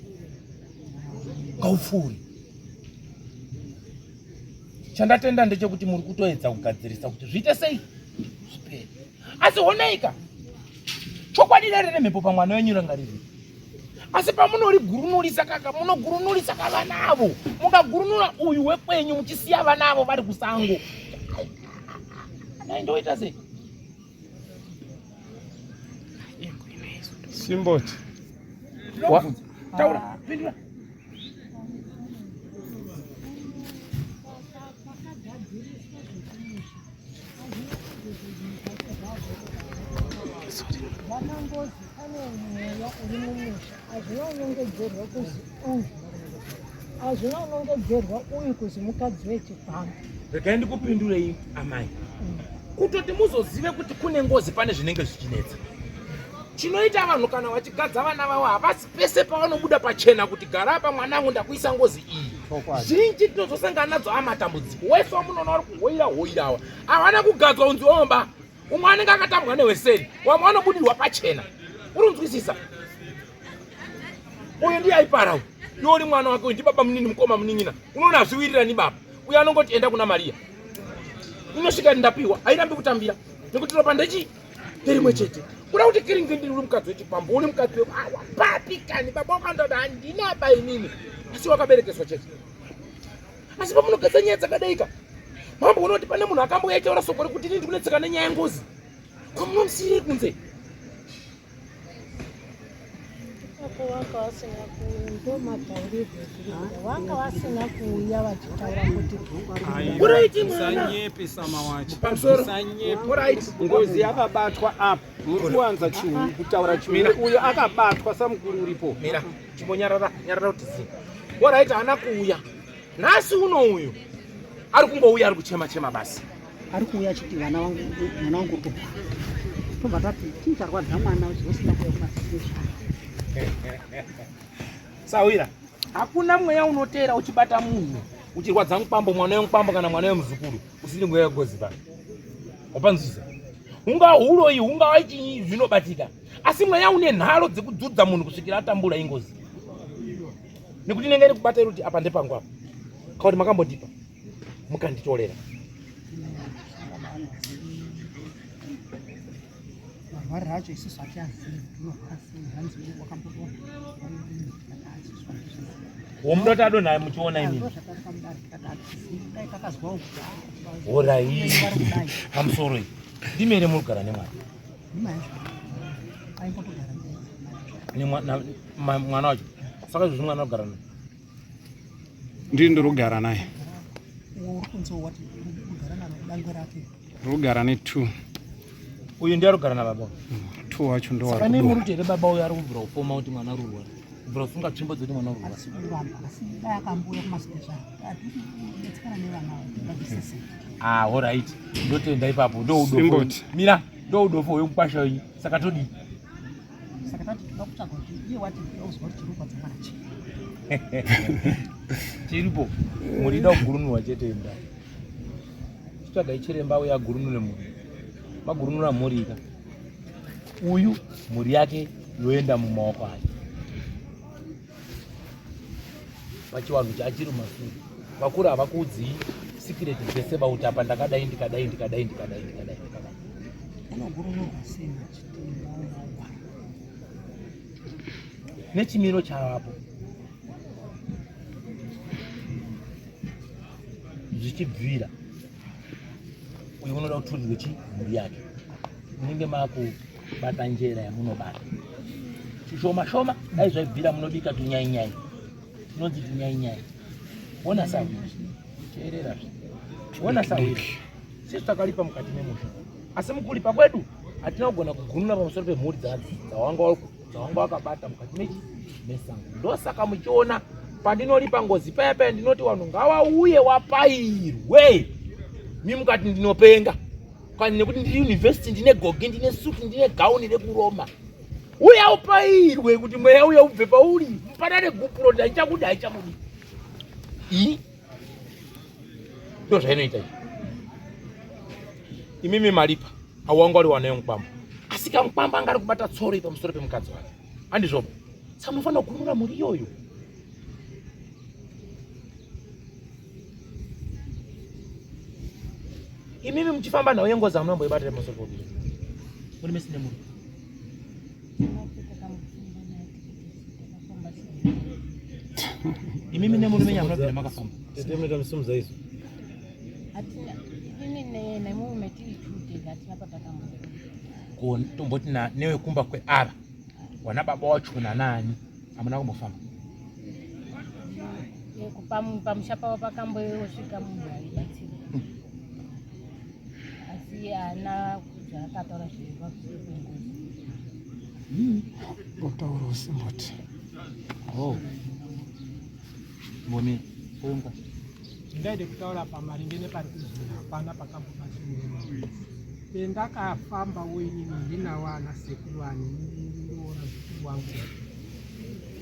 ngaupfuuri chandatenda ndechekuti muri kutoedza kugadzirisa kuti zviite sei zvipere asi honaika chokwadi rine mhepo pamwana wenyu ranga riri asi pamunorigurunurisa kaka munogurunurisa kavanavo mukagurunura uyu wekwenyu muchisiya vanavo vari kusango ndoita sei simboti taura pindura vanangozi pane mweya uri mumusha hazvinonongedzerwa kuzi uyu hazvinonongedzerwa uyu kuzi mukadzi wechipanga regai ndikupindurei amai kutoti muzozive kuti kune ngozi pane zvinenge zvichinetsa chinoita vanhu kana vachigadza vana vavo havasi pese pavanobuda pachena kuti gara apa mwanangu ndakuisa ngozi iyi zhinji tinozosangana nadzo amatambudziko wese wamunoona vari kuhoira havana kugadzwa unzi omba umwe anenge akatambwa neweseri wamwe anobudirwa pachena urunzwisisa uyu ndiye aipara uyu iwo mwana wake uyu ndibaba munini mukoma munin'ina unoona hazviwirira ni baba uyu anongoti enda kuna Mariya inosvika ndapiwa hairambi kutambira nekuti ropa ndechi nderimwe chete Kuda kuti kiringindi uri mukadzi wechipambo, uri mukadzi papi kani baba wakandoti handina bai nini, asi wakaberekeswa chete. Asi pamunogadzira nyaya dzakadaika, mambo unoti pane munhu akamboitaura soko rekuti inini ndikunetseka nenyaya yengozi, kwamunomusiyire kunze. Wanga wasina kuuya matauriro wanga wasina kuuya vachitaura kuti musanyepesa mawacho, ngozi yakabatwa apa. Muri kuwanza chinhu kutaura chinhu, uyo akabatwa samukuru uripo. Mira, chimbonyarara kuti zi. Oraiti haana kuuya. Nhasi uno uyu ari kungouya ari kuchema basi. Ari kuuya achiti mwana wangu uri tobva tati chii charwadza mwana usina kuuya kumasituesheni. Sawira, hakuna mweya unoteera uchibata munhu uchirwadza mupambo, mwana wemupambo kana mwana wemuzukuru usiri mweya wegozi pano. Wapanzvisa. Unga uroyi, unga waichi zvinobatika. Asi mweya une nharo dzekudzudza munhu kusvikira atambura ingozi. Nekuti nenge ndikubata kuti apa ndepangu apa. Kauti makambotipa. Mukanditorera. Marwariro acho isusu hatiazivi, tinorwara sei, hanzi wakamboona. Womunoto adonhaye muchiona imini. Orai. Pamusoro iyi. Ndimere murikugara nemwana. Mwana wacho. Saka izvozvi mwana kugara naye. Ndiri kugara naye. Rugara ne 2. Uyu ndiye arikugara nababa. 2 wacho ndo saka nei muri tere baba uyu ari kubvira kufoma kuti mwana urwara. Kubvira kufunga tsvimbo dzoti mwana urwara. All right. Ndotenda ipapo ndoudofo. Mira, ndoudofo wekukwasha uyu. Saka todi. Saka tati tokutsvaga kuti iye wati uzwa kuti chirukwa dzamwana chi. Chiripo. Murida kugurunwa chete imba. Chitsvaga ichiremba uya gurunure muri. Magurunura murika. Uyu muri yake yoenda mumaoko ake. Pachiwanhu chachiri masuru. Vakuru havakuudzii secret dzese bautapa ndakadai. Unogurunurwa sei chitemba unorwara? Nechimiro chavapo. Zvichibvira. Uyu unoda kuturirwe mhuri yake. Munenge makubata njera yamunobata. Chishoma dai zvaibvira munobika tunyainyai. Tinonzi tunyainyai. Ona sawa. Cherera. Ona sawa. Sisi takalipa mukati memusha. Asi mukulipa kwedu hatina kugona kuguruna pamusoro pemhuri dzawanga wakabata mukati mesango. Ndosaka muchiona pandinolipa ngozi paya ndinoti vanhu ngavauye wapairwe. Mimi mukati ndinopenga. Kwani nekuti ndiri university ndine gogi, ndine suti, ndine gauni rekuroma. Uya upairwe kuti mweya uya ubve pauri. Mupanane gupuro ndaichakuda haichakudi. Ndo zvainoita izvi. Imimi malipa awanga ari wana yemupamba. Asi kamupamba anga ari kubata tsoro pamusoro pemukadzi wake. Handizvopo. Saka munofanira kugurura mhuri iyoyo. Imimi muchifamba nawo yengozi amunomboibatira pamusoro pokuzvo. Muri mesine muri. Imimi nemurume nyamunobvira makafamba. Tetemeta musumza izvo. Tomboti newe kumba kweara wana baba wacho nani amuna kumbofamba pamushapa wapakamboyosvika munhu aibatsira asi ana zvaakataura zviri pamusoro pengozi. Otaura usimboti. Mbomira omba Ndaide kutaura pamaringe nepari kuzvina hapana pakambopashimira. Pendakafamba woinini ndinawo ana sekuru anondiona zvikuru wangu.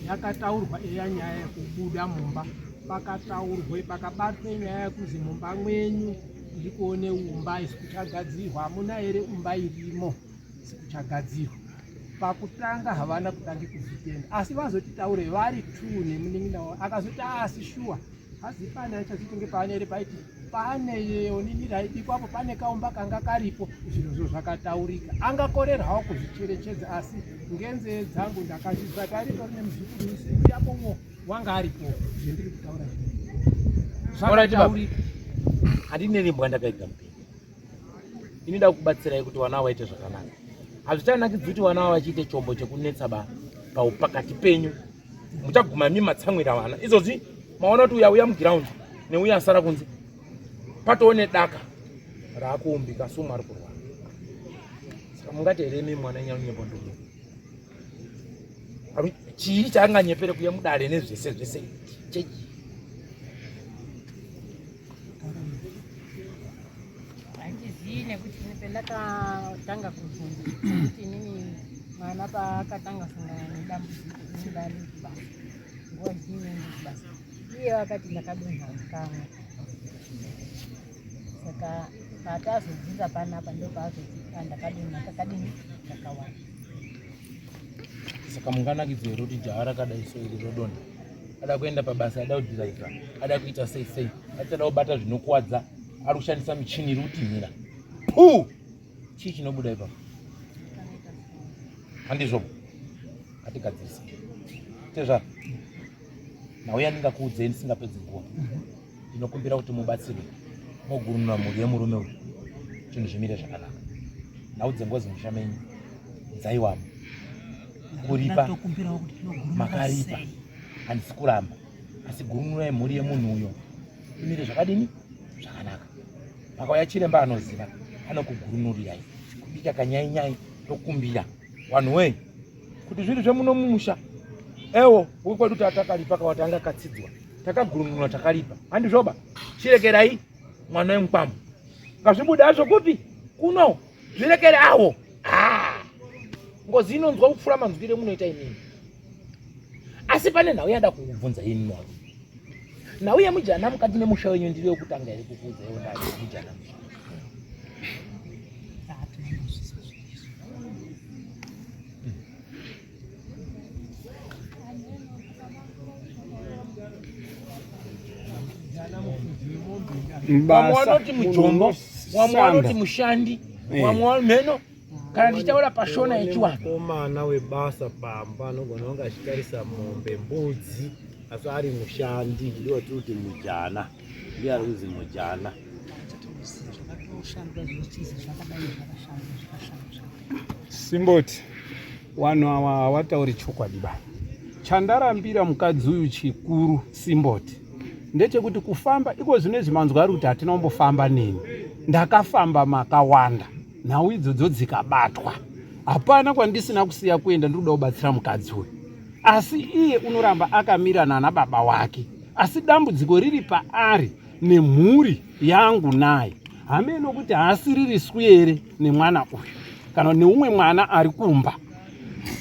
Yakataurwa eya nyaya yekubuda mumba. Pakataurwe pakabatwe nyaya yekuzi mumba mwenyu ndikuone umba isikuchagadzirwa. Hamuna here umba irimo isikuchagadzirwa. Pakutanga havana kutangi kuzvitenda. Asi vazotitaure vari 2 nemunin'ina wavo. Akazoti asi shuwa hazi pane aichazitonge paane ere paiti pane onini raibikwapo pane kaumba kanga karipo zvirozvo zvakataurika. Angakorerwawo kuzvicherechedza asi ngenzee dzangu ndakazvizwa kuti aritori nemuzukuru yapomo wanga aripo zvendiri kutaura zvakataurika. Handineni mbwa ndakaita mupenyu. Inida kubatsirai kuti vana vaite zvakanaka. Hazvichanakidzi kuti vana vachiite chombo chekunetsa pakati penyu. Muchaguma matsamwira vana. Izvozvi maona kuti uya mugiraundi neuya asara kunze. Patoone daka raakuumbika suma ari kurwara. Saka mungateremi mwana nyanyembo ndugu. Chii chaanganyepere kuye mudare nezvese zvese. Handizii nekuti pendakatanga kufunda kuti inini mwana paakatanga sangana nedambudziko inidari kubasa nguva zhinji kubasa iye wakati ndakadonha mukamwe saka patazodzira panapa ndo paazoti ndakadonha kakadini kakawanda. Saka munganakidzi here kuti jaha rakadai so iri rodonha ada kuenda pabasa, ada kudhiraivha, ada kuita sei achada kubata zvinokuwadza, ari kushandisa michini iri kutinhira. Chii chinobuda ipapo? Handizvo ngatigadzirisa tezvaro nauya ndingakuudzei ndisingapedzi nguva. Ndinokumbira kuti mubatsire mogurunura mhuri yemurume uyu chinhu zvimire zvakanaka. Naudze ngozi musha menyu dzaiwamo kuripa makaripa handisi kuramba, asi gurunurai mhuri yemunhu uyo imire zvakadini zvakanaka. Pakauya chiremba anoziva anokugurunurirai kubika kanyainyai tokumbira vanhu wei kuti zviri zvemuno mumusha ewo wekwedu tatakaripa kawatanga katsidzwa takagurunura takaripa. Handizvoba chirekerai mwana wemukwambo ngazvibude azvo kupi kuno zvirekere awo. Ngozi inonzwa kupfuura manzwire munoita inini. Asi pane nhau yada kukubvunza ini mwaru. Nhau yemujana mukati nemusha wenyu ndiri yokutanga iri kukuudza iwo ndari mujana musha. Wamwe wanoti mujombo, wamwe wanoti mushandi, wamwe wameno. Kana ndichitaura pashona yechiwanhu. Mukomana webasa pamba anogona kunge achitarisa mombe, mbudzi, asi ari mushandi. Ndiwo tiri mujana, ndiye ari kuzi mujana. Simboti wanhu ava havatauri chokwadi bani. Chandarambira mukadzi uyu chikuru Simboti ndechekuti kufamba iko zvinezvi manzwa ari kuti hatina kumbofamba neni. Ndakafamba makawanda. Nhau idzodzo dzikabatwa. Hapana kwandisina kusiya kuenda ndikuda kubatsira mukadzi uyu. Asi iye unoramba akamira nana baba wake. Asi dambudziko riri paari nemhuri yangu naye. Hameno kuti haasiririswi here nemwana uyu kana neumwe mwana ari kumba.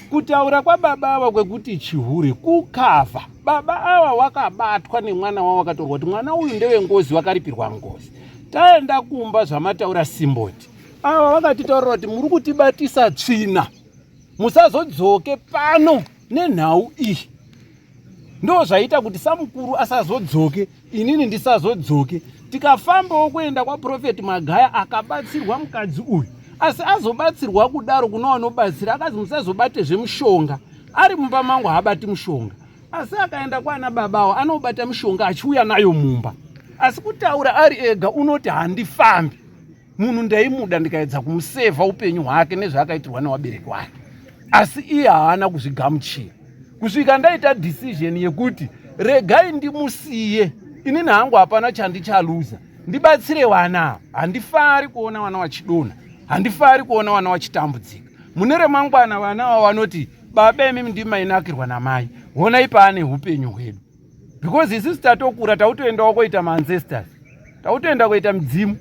Kutaura kwababa ava kwekuti chihure kukavha. Baba ava wakabatwa nemwana wavo wakatorwa kuti mwana uyu ndewengozi wakaripirwa ngozi. Taenda kumba zvamataura Simboti. Ava vakatitaurira kuti muri kutibatisa tsvina. Musazodzoke pano nenhau iyi. Ndo zvaita kuti samukuru asazodzoke, inini ndisazodzoke. Tikafambawo kuenda kwaProfeti Magaya akabatsirwa mukadzi uyu. Asi azobatsirwa kudaro kuna vanobatsira akazi musazobate zvemushonga. Ari mumba mangu haabati mushonga. Asi akaenda kwana babawo anobata mushonga achiuya nayo mumba. Asi kutaura ari ega unoti handifambi. Munhu ndaimuda ndikaedza kumusevha upenyu hwake nezvaakaitirwa newabereki wake. Asi iye haana kuzvigamuchira. Kusvika ndaita decision yekuti regai ndimusiye. Inini hangu hapana chandichaluza. Ndibatsire wana. Handifari kuona wana wachidona. Handifari kuona wana wachitambudzika. Mune remangwana wana wanoti baba mimi ndimainakirwa namai. Honai paane upenyu hwedu. Because isisi tatokura tautoendawo koita maancestors. Tautoenda koita mdzimu.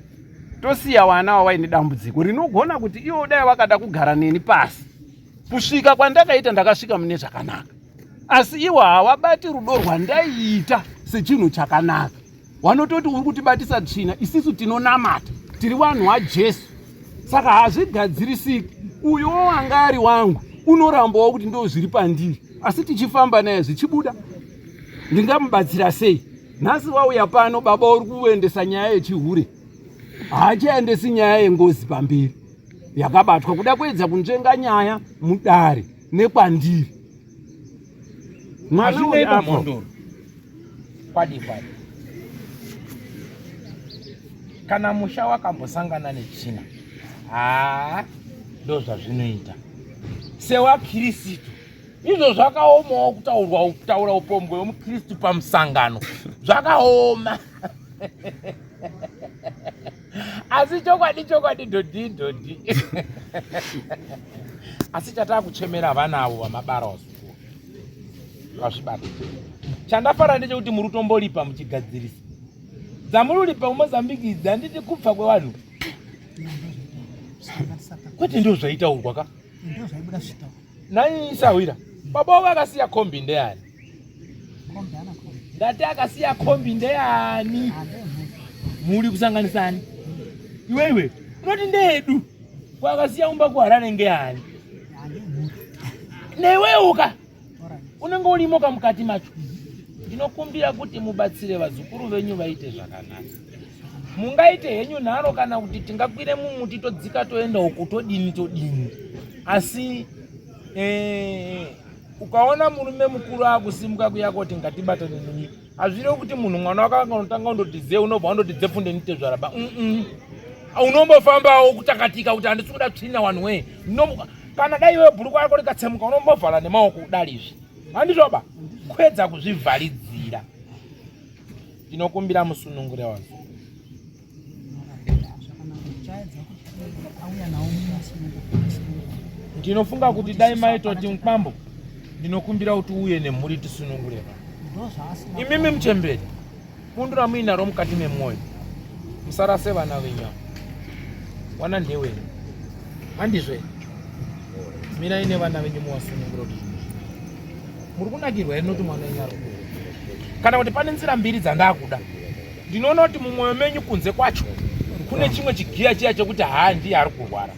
Tosiya wana wawaine dambudziko rinogona kuti iwo dai wakada kugara neni pasi. Kusvika kwandakaita ndakasvika mune zvakanaka. Asi iwo havabati rudo rwandaiita sechinhu chakanaka. Wanototi uri kutibatisa tsvina, isisu tinonamata. Tiri vanhu vaJesu. Saka hazvigadzirisiki. Uyo wanga ari wangu unorambawo kuti ndo zviri pandiri. Asi tichifamba naye zvichibuda. Ndingamubatsira sei? nhasi wauya pano baba uri kuendesa nyaya yechihure, haachaendesi nyaya yengozi pamberi yakabatwa kuda kuedza kunzvenga nyaya mudare nekwandiri. Azvinoita mhondoro kwadi kana musha wakambosangana netsvina, ndo zvazvinoita sewakristu. Izvo zvakaomawo kutaura upombwe womukristu pamusangano, zvakaoma. Asi chokwadi dhodhi. Asi chatava kuchemera vana avo vamabara wazukuru vazvibata. Chandafara ndechekuti muri kutombolipa muchigadzirisa. Dzamururipa muMozambique idzi handiti kubva kwevanhu. Kwete ndio zvaitaurwa ka? Ndio zvaibuda zvitaura. Nai Sawira. Baba vakasiya kombi ndeani? Kombi ana kombi. Ndati akasiya kombi ndeani? Muri kusanganisani? Iwewe, unoti ndedu. Kwakasiya umba kuHarare ngeani? Neweuka. Unenge ulimoka mukati macho. Ndinokumbira kuti mubatsire vazukuru venyu vaite zvakanaka. Mungaite henyu nharo kana kuti tingakwire mumuti todzika toenda uko todini. Asi ukaona murume mukuru akusimuka kuya kuti ngatibatane neni, hazvire kuti munhu mwana wakanga unotanga undoti ze unobva undoti dzefunde nite zvaraba. Unombofambawo kutakatika kuti handisi kuda tsvina one way. Kana dai iwe bhuruku rako rikatsemuka unombovhala nemaoko kudari izvi. Handizvoba kwedza kuzvivharidzira. Ndinokumbira musunungure wangu. Ndinofunga kuti dai maitoti Mkwambo, ndinokumbira kuti uye nemhuri tisunungure. Imimi Mchemberi, kundura muinaro mukati memwoyo. Musarase vana venyu. Wana ndewenyu. Handizve. Mina ine vana venyu muwasunungure kuti muri kunakirwa ere noti mwana wenyu ari kukura. Kana kuti pane nzira mbiri dzandakuda. Ndinoona kuti mumwoyo menyu kunze kwacho kune chimwe chigiya chiya chekuti ndiye ari kurwara.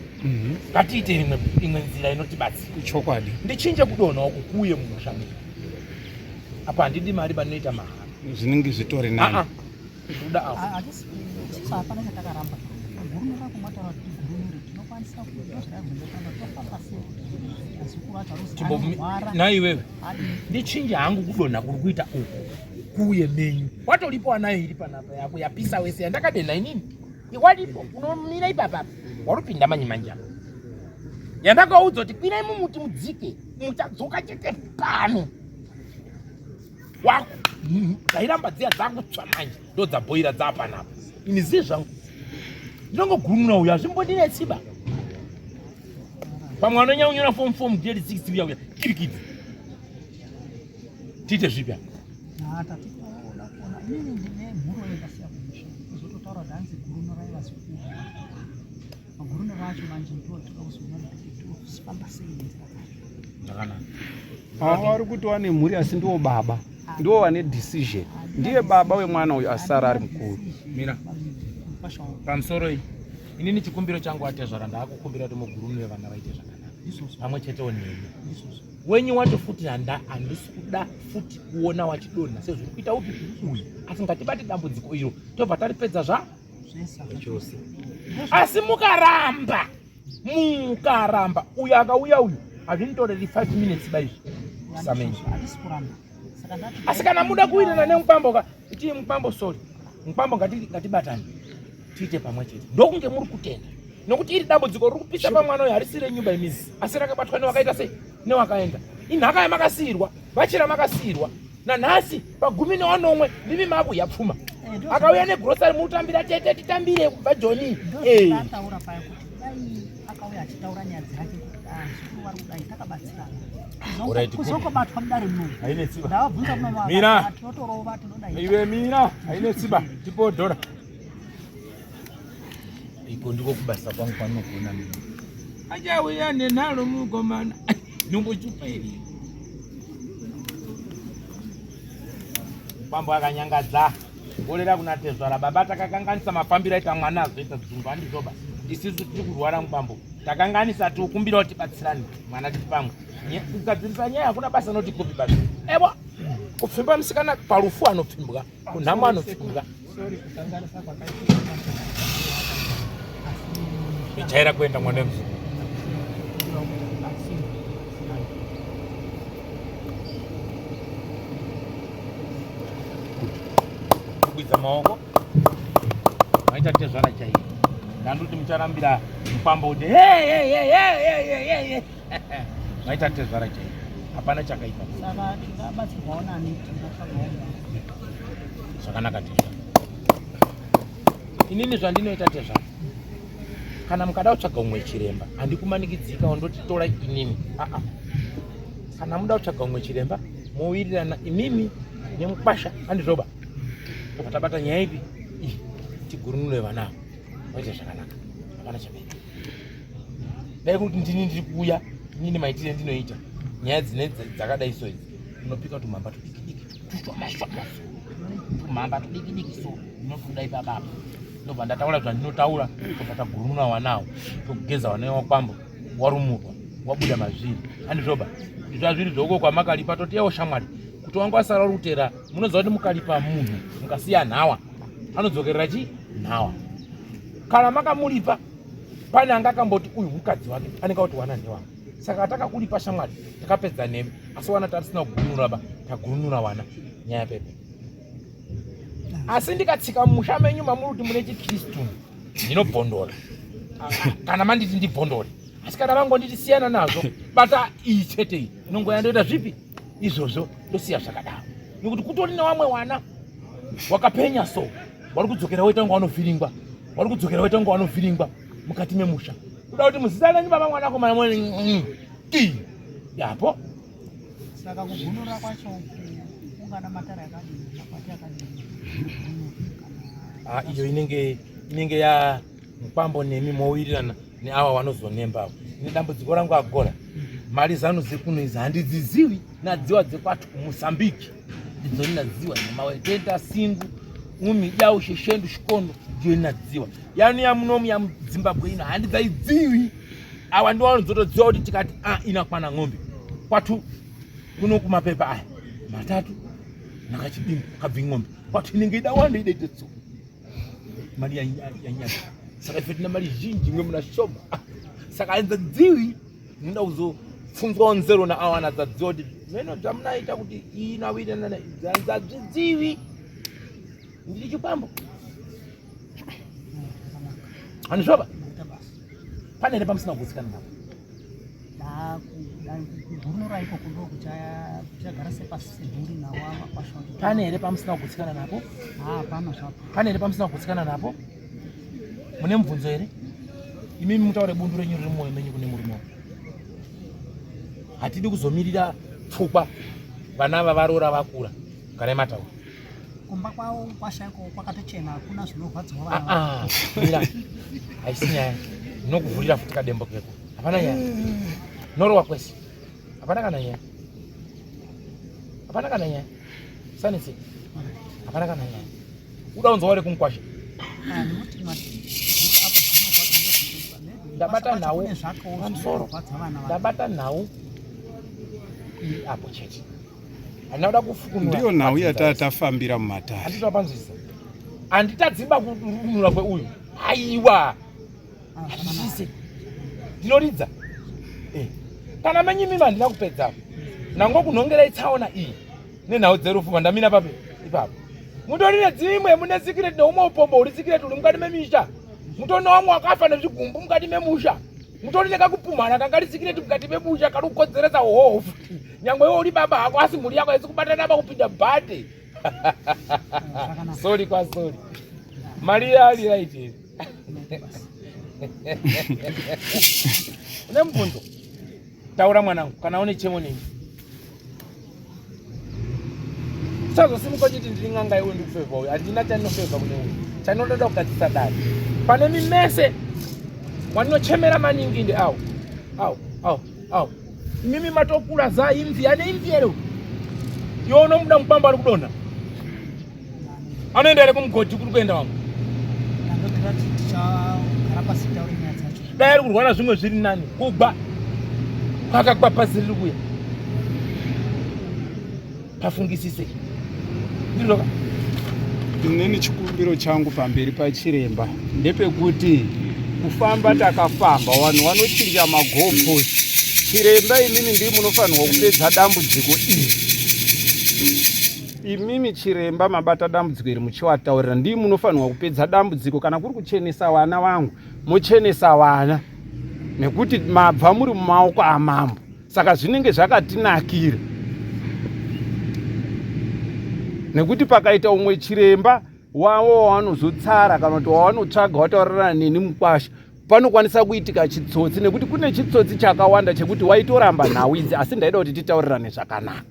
Ngatiite imwe nzira inotibatsira. Chokwadi. Ndichinje kudonawo kukuye mumusha. Apa handidi mari banoita mahara. Zvinenge zvitori nani. Kuda apo. Akisi hapana chatakaramba. Gurume rako mwataura kuti gurume tinokwanisa kuzozvazvindotanga tofamba sei. Na iwewe ndichinje hangu kudonha kuri kuita uku kuye menyu. Watoripo anayo iri panapa yako yapisa wese yandakadena inini. Walipo unomira ipapa warupinda manyimanja. Yandakaudza kuti kwirai mumuti mudzike muchadzoka chete pano. Wako dairamba dziya dzangu tsva manje ndo dzabhoira dzapanapa. Ini ziye zvangu ndinongogurumuna uyu hazvimbodine tsiba. Pamwana nyaunyora form grade 6 uya kirikidzi. Tite zvipya. Tatitoona inini ndine mhuro yakasiya kumusha. Kuzototaura dhanzi gurume raiva zvikuru. Magurume racho manje ndotoda kuzonyora kuti sifamba sei nenzira dzacho. Ndakanaka. Ari kuti wane mhuri asi ndiwo baba. Ndiwo wane decision. Ndiye baba wemwana uyu asara ari mukuru. Mira. Pamusoro iyi. Inini chikumbiro changu atezvara ndakukumbira kuti mugurume vana vaite zvakanaka. Pamwe chetewo nemi. Wenyu watofuti handisi kuda futi kuona wachidonha sezviri kuita upi uyu. Asi ngatibate dambudziko iro tobva taripedza zvachose. Asi mukaramba uyu akauya uyu hazvinitoreri 5 minutes baizvi sameni. Asi kana muda kuirana neMkwambo tii Mkwambo sorry. Mkwambo ngatibatane. Tiite pamwe chete. Ndokunge muri kutenda. Nokuti iri dambudziko riri kupisa pamwana uyu harisire nyumba yemizi. Asi rakabatwa newakaita sei newakaenda. Inhaka yamakasirwa, vachira makasirwa. Nanhasi pagumi newanomwe ndimi maku yapfuma. Akauya negrosari mutambira tete titambire kubva Joni. Taura paya kuti dai akauya achitaura nyaya dzake kuti zvikuru vari kudai takabatsirana. Kuzokobatwa mudare muno. Haine tsiba. Ndavabvunza kuno Mira. tinotorova tinodai. Iwe Mira, haine tsiba. Tipo dhora. Iko ndiko kubasa kwangu kwanokuona mimi. Ajauya nenhalo mugomana. Nombochupa iri. Mkwambo akanyangadza. Ngorera kunatezvara baba takakanganisa mafambiro aita mwana azoita dzungu handizvoba. Isisu tiri kurwara Mkwambo. Takanganisa tikumbira kuti batsirane mwana tiri pamwe. Kugadzirisa nyaya hakuna basa noti kopi basi. Ewa. Kupfimba musikana parufu anopfimbwa, kunhamo anopfimbwa. Sorry kusanganisa kwakaita. Ichaira kuenda mwana mzee. Kukwidza maoko. Maita tezvara chaiyo. Ndanduti mucharambira mupambo kuti hey. Maita tezvara chaiyo. Hapana chakaita. Saka tingabatsirwawo nani tingatsvagawo. Zvakanaka tezvara. Inini zvandinoita tezvara. Kana mukada kutsvaga umwe chiremba, handikumanikidzika wandoti tora inini. Kana muda kutsvaga umwe chiremba, mowirirana imimi nemukwasha handizvoba. Tabata nyaya ipi? Tigurunure vanavo. Waita zvakanaka. Hapana chakaita. Dai kuti ndini ndiri kuuya, inini maitire ndinoita. Nyaya dzakadai so idzi. Unopika kuti mamba tudiki. Tushoma. Mamba tudiki so. Unotudai bababa. Ndobva ndataura zvandinotaura, tobva tagurunura wanawo, togeza wanawo wakwambo, warumurwa, wabuda mazviri. Handizvoba. Zvazviri zvoko kwamakalipa totiyawo shamwari. Kuti wangu asara rutera, munoziva kuti mukalipa munhu, mukasiya nhawa. Anodzokerera chi? Nhawa. Kana makamulipa, pane anga akamboti uyu mukadzi wake, anenge kuti wana ndewangu. Saka takakulipa shamwari, takapedza nemi, asi wana tarisina kugurunura ba, tagurunura wana. Nyaya pepe. Asi ndikatsika mumusha menyu mamuruti mune chiKristu ndinobhondora. Kana manditi ndibhondore. Asi kana vangonditi siyana nazvo, bata iyi chete iyi. Inongoyandoita zvipi? Izvozvo ndosiya zvakadaro. Nekuti kutori nevamwe wana wakapenya so. Wari kudzokera woita kunge wanovhiringwa. Mukati memusha. Kuda kuti muzisana baba mwanako mana mwe. Yapo. Saka kugunura kwacho kungana matara yakadini, makwati yakadini. Iyo inenge ya mupambo nemi mowirirana neawa vanozonemba. Ine dambudziko rangu agora. Mari zanu zekuno izi handidzizivi, nadziwa dzekwatu kuMozambique. Ndidzo ndinadziwa nemaweteta singu, umidau sheshendu shikondo ndiyo ndinadziwa. Yani ya munomu ya Zimbabwe ino handidzaidziwi. Awa ndiwo vanozotodziwa kuti tikati inakwana ng'ombe. Kwatu kuno kumapepa aya 3 nakachidimbu kabvi ng'ombe. Kwatu inenge idawanda idaitetso. Mari ya nyanya. Saka ife tina mari zhinji mwe munashoma. Saka handidziwi. Nda uzofunzwa nzero na awana dzadziwa kuti meno dzamunaita kuti inawirana na dzadziwi. Ndiri chipambo. Handizvoba? Pane ere pamusina kugutsikana napo? Kugurunura iko kundo kuchagara sepasibhuri nawo makwasha. Pane ere pamusina kugutsikana napo? Hapana zvapo. Pane ere pamusina kugutsikana napo? Mune mubvunzo ere? Imimi mutaure bundu renyu riri mumwoyo menyu kune muri mwoyo. Hatidi kuzomirira pfukwa vana ava varora vakura. Kana mataura. Kumba kwawo kwashako kwakatochena hakuna zvinorwadziwa vana. Mira. Haisi nyaya. Ndinokuvhurira futi kadembo keko. Hapana nyaya. Norowa kwese. Hapana kana nyaya. Hapana kana nyaya. Sanisi. Hapana kana nyaya. Uda unzwa uri kumkwasha. Ndabata nawo pamusoro. Ndabata nawo apo chete. Anoda kufukunura. Ndiyo nawo yatatafambira mumatari. Handitopanzisa. Handitadzimba kurunura kweuyu. Aiwa. Handise. Ndinoridza. Kana manyimima handina kupedza. Nango kunhongera itsaona iyi. Nenhau dzerufu mandamina pape ipapo. Mutorine dzimwe mune secret neumwe upombo uri secret uri mukati memisha. Mutorine wamwe wakafa nezvigumbu mukati memusha. Mutorine kakupumhana kangari secret mukati memusha karukodzeresa hofu. Nyangwe iwe uri baba hako asi mhuri yako isikubatana pakupinda bhate. Sorry kwa sorry. Maria ali right here. Une mubvunzo. Taura mwanangu kana une chemo nini? Sazosimuka chiti ndiri n'anga iwe ndikufevha uyu. Handina chanofevha kune uyu. Chanoda kugadzisa dare. Pane mimese wandinochemera maningi ndi awo. Imimi matokura za imvi ane imvi ero. Iwe unomuda mupamba ari kudonha. Anoenda ere kumugoti kuri kuenda wangu. Dai ari kurwana zvimwe zviri nani kugba kwakagwa pasi riri kuya. pafungisise ndiloka. Inini chikumbiro changu pamberi pachiremba ndepekuti kufamba takafamba vanhu vanochinja magoposi. Chiremba imimi ndiri munofanirwa kupedza dambudziko iri. Imimi chiremba mabata dambudziko iri muchivataurira ndiri munofanirwa kupedza dambudziko. Kana kuri kuchenesa vana vangu mochenesa vana nekuti mabva muri mumaoko amambo. Saka zvinenge zvakatinakira nekuti pakaita umwe chiremba wavo wavanozotsara kana kuti wavanotsvaga wataurira neni mukwasha panokwanisa kuitika chitsotsi nekuti kune chitsotsi chakawanda chekuti waitoramba nhau idzi asi ndaida kuti titaurirane zvakanaka.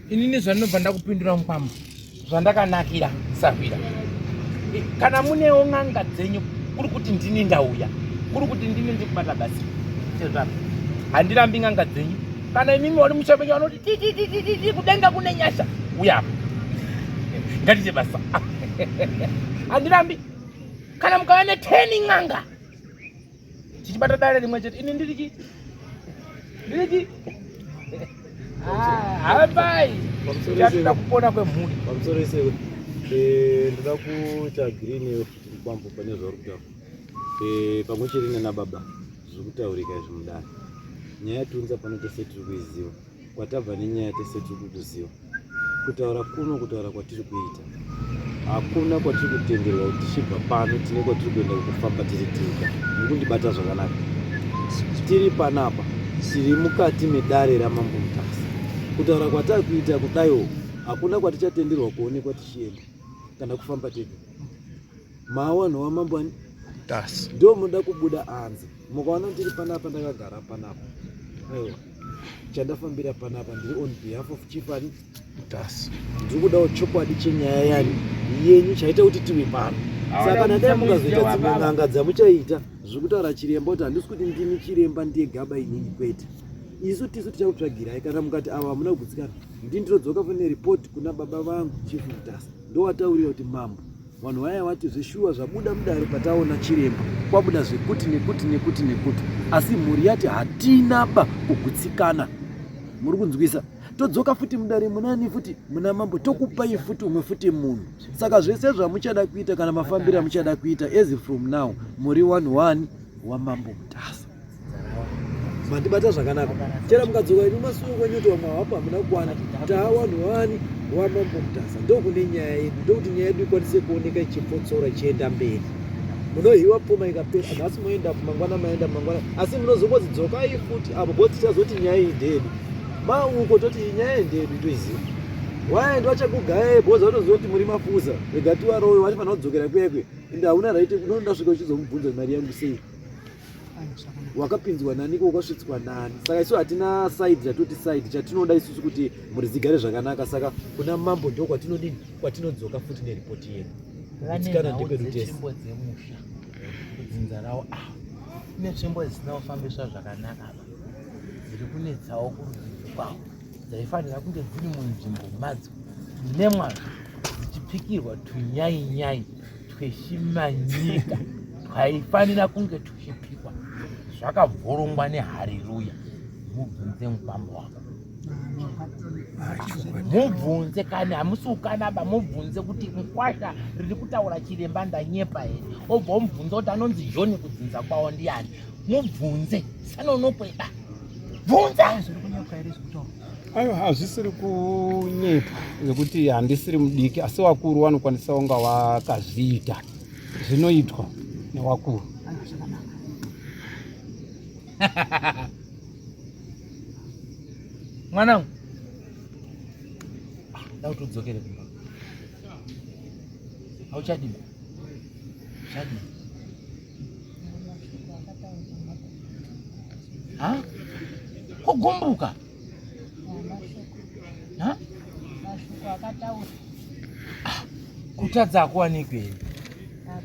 Inini zvandinobva ndakupindura mukwambo zvandakanakira Sarwira. Kana munewo n'anga dzenyu kuri kuti ndini ndauya kuri kuti ndini ndikubata basi tezvaro handirambi n'anga dzenyu. Kana imimi wari mushapenyu vanoti tititititi kudenga kune nyasha uya ngatite basa handirambi. Kana mukava ne10 n'anga tichibata dare rimwe chete ini ndiriki habai yatida kupona kwemhuri. Pamusoro ese ndida kuita green kwambo pane zvauri kutaura pamwe chete nana baba zviri kutaurika izvi mudare. Nyaya yatunza pano tese tiri kuiziva, kwatabva nenyaya tese tiri kuziva. Kutaura kuno kutaura kwatiri kuita hakuna kwatiri kutenderwa kuti tichibva pano tine kwatiri kuenda kufamba tiri tega. Mukundibata zvakanaka. Tiri panapa tiri mukati medare ramambo Mutasa. Kutaura kwatari kuita kudaiwo hakuna kwatichatenderwa kuonekwa tichienda kana kufamba tega. Mawanhu wamambo Mutasa ndo muda kubuda anze. Mukaona tiri panapa ndakagara panapa. Aiwa chandafambira panapa ndiri on behalf of Chief Mutasa. Ndiri kudawo chokwadi chenyaya yani yenyu chaita kuti tive pano. Saka nadai mukazoita dzimwe n'anga dzamuchaita zvekutaura chiremba kuti handisi kuti ndini chiremba ndiye gaba inini kwete. Isu tisu tichakutsvagirai kana mukati ava hamuna kugutsikana. Ndini ndinodzoka pane ripoti kuna baba vangu Chief Mutasa ndowataurira kuti mambo vanhu vaya vati zveshuwa zvabuda mudare pataona chiremba kwabuda zvekuti nekuti asi mhuri yati hatina ba kugutsikana. Muri kunzwisa? Todzoka futi mudare munani futi muna mambo tokupai futi umwe futi munhu. Saka zvese zvamuchada kuita kana mafambiro amuchada kuita as from now muri 1 wamambo Mutasa. Mandibata zvakanaka. Chera mukadzoka ino masuku kwenyu to mawapa hamuna kwana. Ta 1 wamambo Mutasa. Ndo kune nyaya yedu. Ndo kuti nyaya yedu ikwanise kuoneka ichipotsora ichienda mberi. Munohiwa poma ikapera asi moenda mangwana maenda mangwana asi munozongodzokai futi apo boti tichazoti nyaya iyi ndedu. Mauko toti nyaya ndedu toiziva. Waenda wachakugaya bhoza utozoti muri mafuza. Regati waroyo wati pana kudzokera kwekwe. Ende hauna right kunonda svika uchizomubvunza mari yangu sei. Wakapinzwa nani ukasvitswa nani. Saka isu hatina side yatoti side chatinoda isusu kuti muri zigare zvakanaka. Saka kuna mambo ndo kwatinodini kwatinodzoka futi neripoti yedu. Vanenhau dzetsvimbo dzemusha kudzinza rawo netsvimbo dzisina kufambiswa zvakanaka dziri kunetsawo kurudzi kwawo dzaifanira kunge dziri munzvimbo madzo nemwazvo dzichipikirwa tunyainyai tweshimanyika twaifanira kunge tuchipikwa zvakavhurungwa nehariruya. Mubvunze mukwambo wako, mubvunze kana hamusukanaba, mubvunze kuti mukwasha riri kutaura chiremba ndanyepa here. Obva mubvunze kuti anonzi John kudzinza kwawo ndiani. Mubvunze sanonokweda bvunza. Aiwa hazvisiri kunyepa nekuti handisiri mudiki asi wakuru vanokwanisa kunga vakazviita zvinoitwa newakuru. Mwanangu dauti udzokere kumba. Hauchadini? Chadini? Ha? Kugumbuka? Ha? Kutadza akuwanikwe.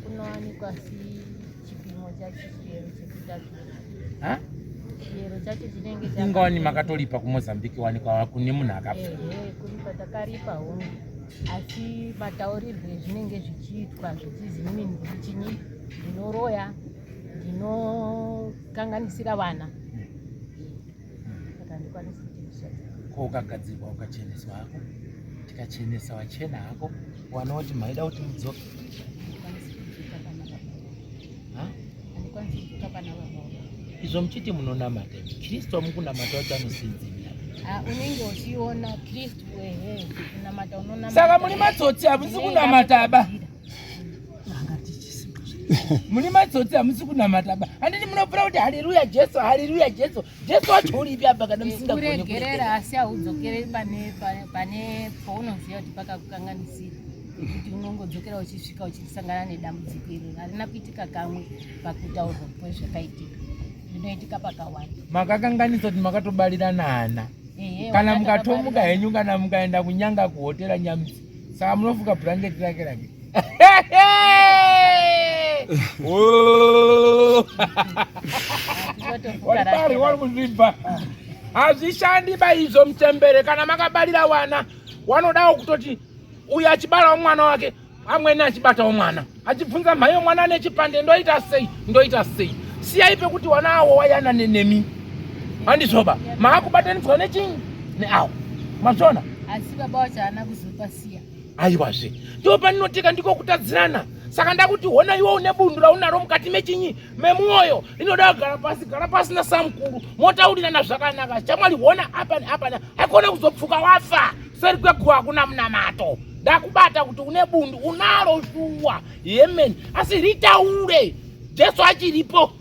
Kunowanikwa chipimo chacho chiyero chekutatu. Ha? Chiyero chacho chinenge ingawani makatolipa kuMozambique wanikwa kune munhu akafa. Kuripa takaripa hongu. Asi mataurirwe zvinenge zvichiitwa zvichizi mimi ndichinyi ndinoroya ndinokanganisira vana. Saka ndikwanisa kuchishata. Ko ukagadzirwa ukacheneswa hako tikachenesa wachena hako wana kuti maida kuti mudzoke. Izvo muchiti munonamata Kristu amukunamata kuti anosinzira. Unenge uchiona Kristu wehe kunamata unonamata. Saka muri matsotsi hamusi kunamata aba. Muri matsotsi hamusi kunamata aba. Handiti munobvira kuti haleluya Jesu, haleluya Jesu. Jesu wacho uripi apa kana musingagone kuregerera asi audzokere pane paunoziva kuti pakakukanganisira. Kuti unongodzokera uchisvika uchisangana nedambudziko iri harina kuitika kamwe pakutaurwa kwezvakaitika. Zvinoitika pakawanda. Makakanganisa kuti makatobarira nana. Kana mukatomuka henyu kana mukaenda kunyanga kuhotera Nyamutsi. Saka munofuka blanket rake. Wari kuzvibva. Hazvishandi baizvo mutembere kana makabarira wana. Wanodawo kutoti uyu achibarawo mwana wake amweni achibatawo mwana. Achibvunza mhayo mwana nechipande ndoita sei. Siyai pekuti wana awo wayana nemi. Handizvoba. Maakubatanidzwa nechinyi? Neawo. Mazvona? Asi baba wacho haana kuzopasiya. Aiwazve. Ndipo paninotika ndiko kutadzirana. Saka ndakuti hona iwe une bundu raunaro mukati mechinyi memwoyo inoda kugara pasi nasamukuru motaurirana zvakanaka. Chamwari hona apa haikona kuzopfuka wafa. Seri kwekuwa hakuna munamato. Ndakubata kuti une bundu unaro shuwa yemeni asi ritaure Jesu achiripo.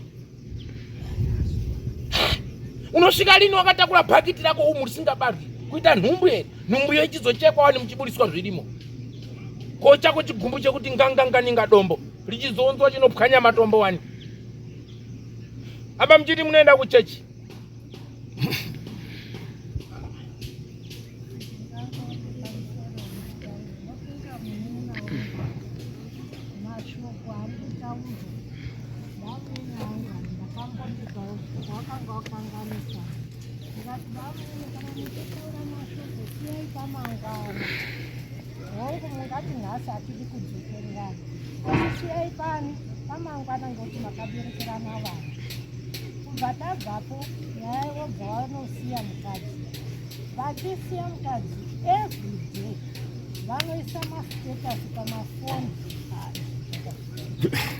Unosvika lini wakatakura bhakiti rako umu risingabarwi kuita nhumbu here? Nhumbu ichizochekwa wani muchiburiswa zvirimo. Ko chako chigumbu chekuti nganganganinga dombo richizonzwa chinopwanya matombo wani. Aba mchiti munoenda kuchechi. Vachisiya mukadzi everyday vanoisa mastatus pamafoni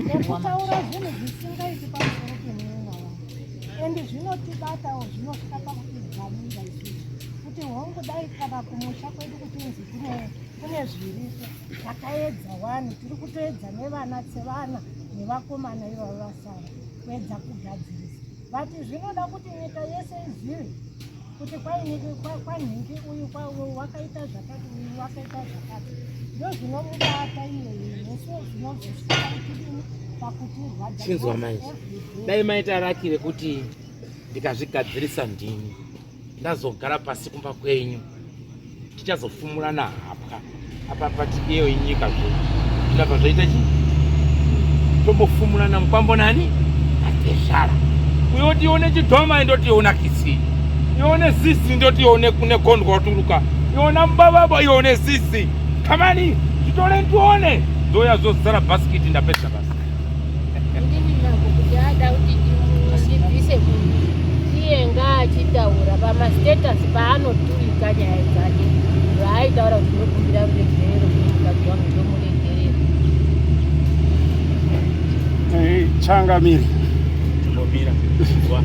nekutaura zvinhu zvisingaiti pamusoro pemumwe wavo endi zvinotibatawo zvinosvika pakutiganira izvizvi kuti hongudai kana kumusha kwedu kutinzi kune zviripo takaedza wani tiri kutoedza nevana tsevana nevakomana ivavo vasara kuedza kugadzirisa vati zvinoda kuti nyika yese izive kuti kwanhingi uyu wakaita zvakati uyu wakaita zvakati ndo zvinomubata iyeyo nesuwo zvinozosvika kutidini pakuti chinzwa manje dai maita rakire kuti ndikazvigadzirisa ndini ndazogara pasi kumba kwenyu tichazofumurana hapwa apa patideyo inyika zvo zvinabva zvaita chii tombofumurana mukwambo nani atezvara uyo tione chidhoma indotiona kisii ione sisi ndio tione kune kondo kwaturuka iona mbababa ione sisi kamani tutole tuone zoya zozara basket ndapesa basi ndini nako kuti ada kuti ndibvise iye ngaachitaura pamastatus paanoturika nyaya dzake zvaaitaura kuti ndinokumbira ruregerero mukadzi wangu ndomuregerero changamiri ndobira zwa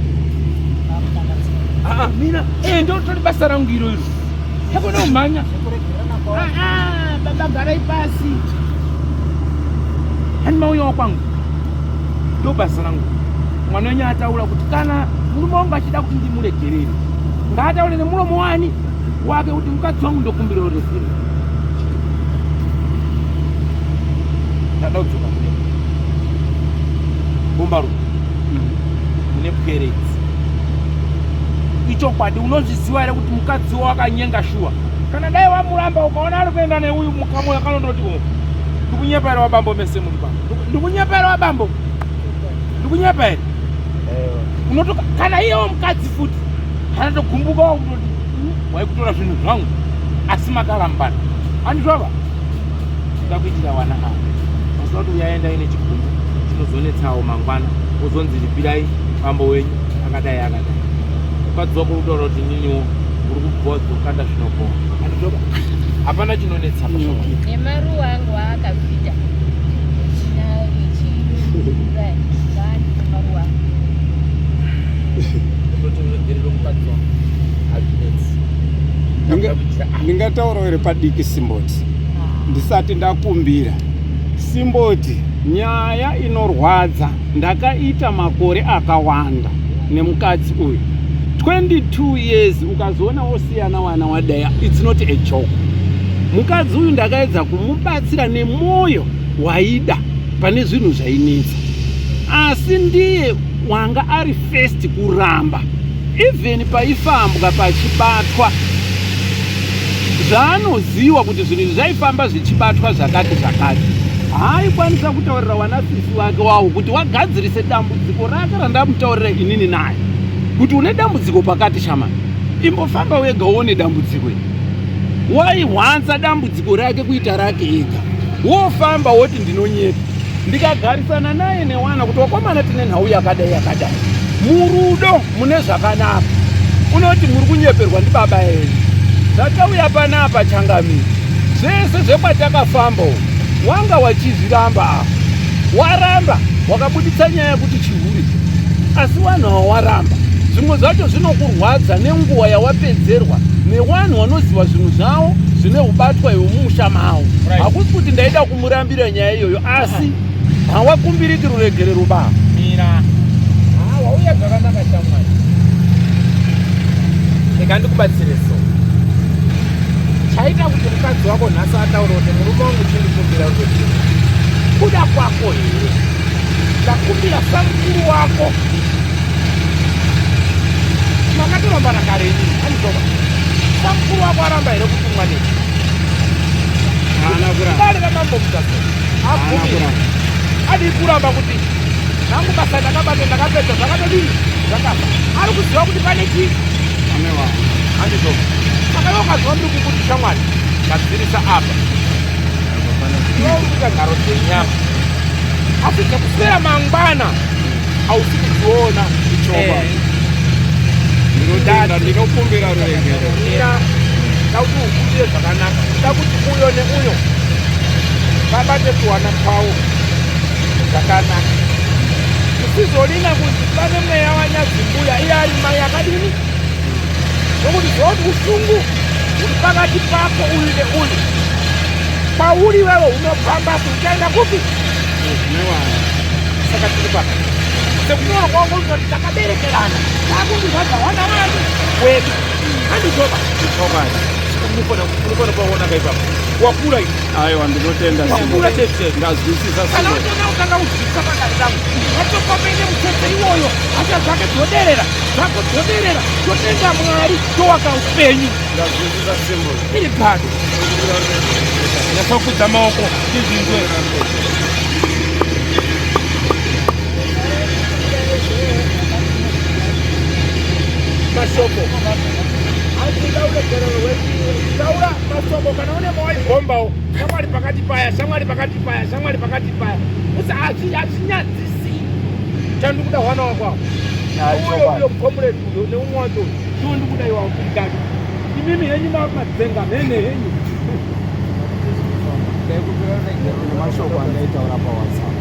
mina ndo tori basa rangu iro yakona umhanya baba garai pasi hani mauyawo kwangu ndo basa rangu mwana wenyu ataura kuti kana murume wangu achida kuti ndimuregerere ngaataure nemuromo wani wake kuti mukadzi wangu ndokumbira ruregerero ndada kudzoka kune bomba ru mune pweredzi ichokwadi unozviziva here kuti mukadzi wakanyenga shuwa kana dai wamuramba ukaona ari kuenda neuyu mukamwe yakanondoti ndikunyepa here wabambo mese muri bambo ndikunyepa here wabambo ndikunyepa here unotoka kana iyewo mukadzi futi anatogumbukawo kutoti waikutora zvinhu zvangu asi makarambana handizvava toda kuitira wana ava masina kuti uyaenda ine chigumbu chinozonetsawo mangwana uzonziripirai bambo wenyu akadai mukadzi wako kutaura kuti niniwo uri kubhodza ukanda zvinokoa handizvova hapana chinonetsa pashoko. Nemaruwa angu akabvita maruwa Kutotogerero mukadzi wangu hazvinetsi. Ndingataurawo iri padiki Simboti ndisati ndakumbira. Simboti, nyaya inorwadza ndakaita makore akawanda nemukadzi uyu 22 years. Ukazoona wosiyana wana wadaya, it's not a joke. Mukadzi uyu ndakaedza kumubatsira nemoyo waida pane zvinhu zvainetsa, asi ndiye wanga ari first kuramba. Even paifambwa pachibatwa zvaanoziva kuti zvinhu zvaifamba zvichibatwa zvakati zvakati, haikwanisa kutaurira wanasisi wake wawo kuti wagadzirise dambudziko rake randamutaurira inini naye kuti une dambudziko pakati shamani, imbofamba wega uone dambudziko. Waihwanza dambudziko rake kuita rake ega, wofamba woti ndinonyeta. Ndikagarisana naye newana kuti wakomana tine nhau yakadai yakadai, murudo mune zvakanaka, unoti muri kunyeperwa ndibaba enyu. Zvatauya panapa Changamire, zvese zvekwatakafambawo wanga wachizviramba apa. Waramba wakabuditsa nyaya kuti chihuri, asi wanhu waramba. Zvimwe zvacho zvinokurwadza nenguva yawapedzerwa newanhu wanoziva zvinhu zvavo zvine ubatwa iwe mumusha mavo. Hakusi kuti ndaida kumurambira nyaya iyoyo, asi hawakumbiriki ruregere rubaba. Mira wauya zvakanaka shamwari, eka ndikubatsire so chaita kuti mukadzi wako nhasi ataura kuti murume wangu chindikumbira ruti kuda kwako here, ndakumbira samukuru wako makatorambana kare inini anditoba samukuru wako aramba here kutumwa neti dare ramambomutasa akuvira adi kuramba kuti nangu basa ndakabata ndakapedza zvakatodini zvakafa, ari kuziva kuti pane chii anditoba. Saka ukazwa ndiri kukuti shamwari gadzirisa apa inoita nharo dzenyama, asi dzekuswera mangwana hausi kudziona ichoba. Ndinokumbira ruregero ndakuti ukudire zvakanaka, ndakuti uyo neuyo vabate tuwana twavo zvakanaka, usizolina kuti pane mweya wanyadzimbuya iye ari mai yakadini, nokuti zvoti ushungu uri pakati pako uyu neuyu, pauri wewe unofamba uchaenda kupi? Saka tiri paka sekunyora kwangu kuti takaberekerana takundizvadza wana wani wedu handizoba unokona kwaona kaipapo wakura ivi. Aiwa, ndinotenda wakura tete ndazwisisa kana utona utanga uzvisa pakati zangu watopapene mutsetse iwoyo hasha zvake dzoderera zvako dzoderera totenda Mwari towaka upenyu. ndazwisisa Simbo. Iri gado nyasakudza maoko izvizwe mashoko taura mashoko kana une mawaigombawo shamwari pakati paya shamwari pakati paya shamwari pakati paya usi hachinyadzisi chandikuda hwana wakwavo uyo mukomureti uyo neumwe wacho ndiwo ndikuda iwawo kuligado imimi henyu madzenga mhene henyu Mashoko andaitaura paWhatsApp.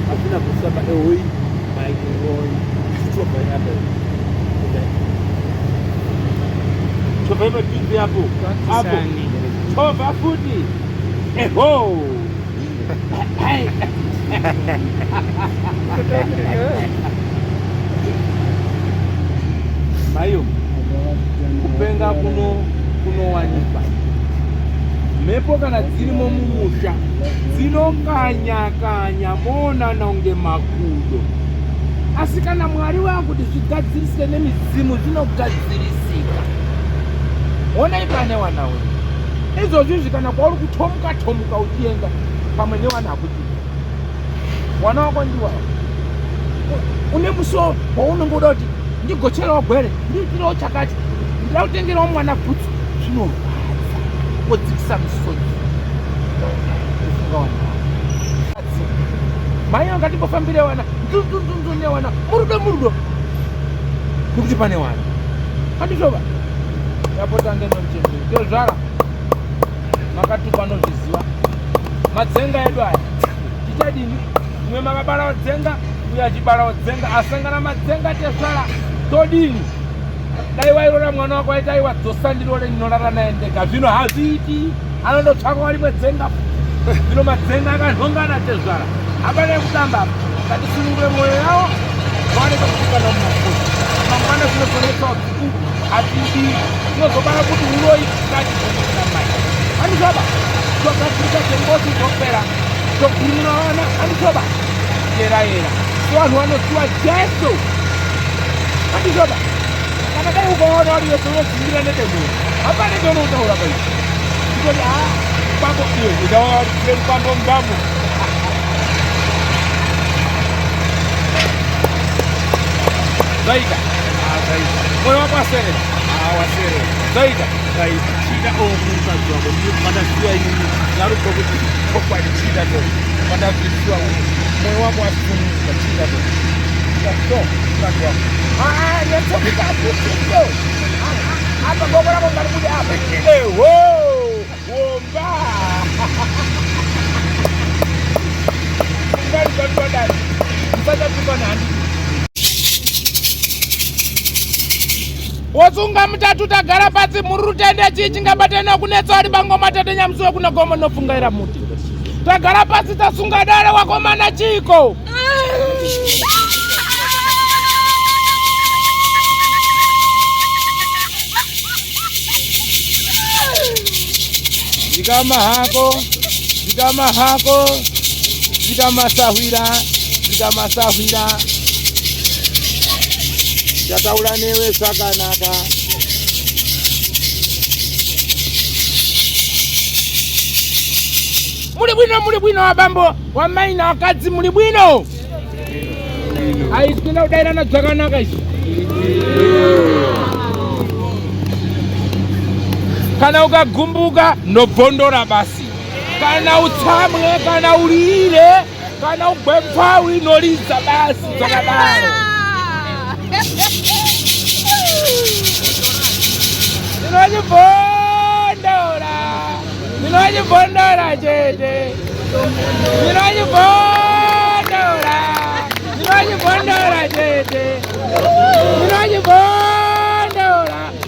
hakuna kusema oi maikiroi tutobayabe tobebe kizi hapo hapo toba futi eho mayo kupenga kunowanikwa mhepo kana dzirimo mumusha dzinokanya-kanya moonana unge makudo, asi kana Mwari wakuti zvigadzirisike nemidzimu zvinogadzirisika. Onai pane wana wedu izvozvizvi kana kwauri kutomuka uchienda pamwe newana akuti wana wako ndiwawo une musoro waunongoda kuti ndigocherawo gwere ndiitirawo chakati ndida kutengerawo mwana bhutsu, zvinorwadza wodzikisa misodzi mai angatimbofambire wana nzunzunzunzu newana murudo nekuti pane wana andizvova yapota ngenomchemberi tozvara makati panozviziva madzenga edu aya tichadini mwe makabarawo dzenga uye achibarawo dzenga asangana madzenga tezvara todini dai wairora mwana wako aita iwa dzosa ndirore ndinorara naye ndega zvino hazviiti anondotsvaka rimwe dzenga zvino madzenga akanhongana tezvara hapana kutamba ngatisunungure mwoyo yawo vaone pakutikana mumafuta mangwana zvinozonetsawo kuti hatidi tinozobara kuti uroi ngatizoina mai andizvoba togadzirika tengozi dzopera togurira vana andizvoba yera vanhu vanoziva Jesu andizvoba kana dai ukaona vari yese unodzimbira netemunhu hapane ndounoutaura paizvi ndikoti mubambo iyo udawaritire mubambo mubambo zaita moyo wako waserera waserera zaita chida omukazi wako mandasiwa ini naruko kuti kokwadi chida to mandazvisiwa moyo wako wasununguka chida to so mukati wako netokikapusiso apa boko rako ngari kuti apa eho womba ngarizakodani musachapikwa nani wotsunga mutatu tagara pasi muri rutende chii chingabatana kunetsa ari bangoma tate nyamusiwe kunogoma nofungaira muti tagara pasi tasunga dare wakomana chiko zikamasahwira chataura newe zvakanaka muri bwino wabambo wamai nawakadzi muri bwino aisipinda kudairana zvakanaka izvi kana ukagumbuka nobvondora basi kana utsamwe kana ulire kana ugwepfawi noriza basi zvakadaro Ninojibondora chete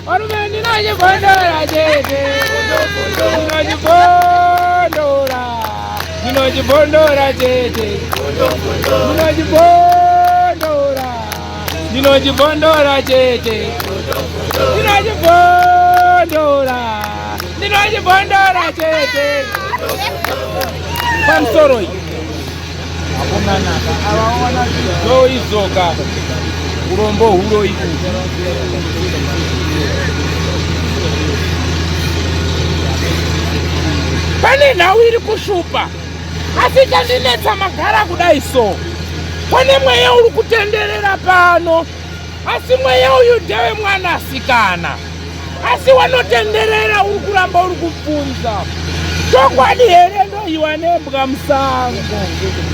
orume ninojibondora chete ninojibondora chete pamusoro iyi akunanaka avaona zoizoka urombo huro iku pane nhau iri kushupa asi chandinetsa magara kudai so pane mweya uri kutenderera pano asi mweya uyu ndewe mwanasikana asi wanotenderera uri kuramba uri kubvunza chokwadi here ndoiwa nembwa musango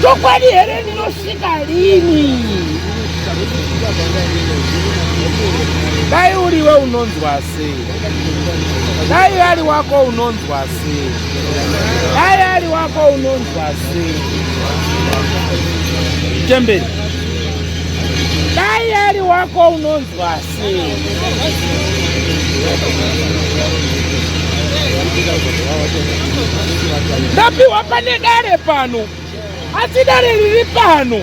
chokwadi here ndinosvika lini dai uriwe unonzwa sei dai ari wako unonzwa sei Chemberi dai ari wako unonzwa sei ndapiwa pane dare pano asi dare riri pano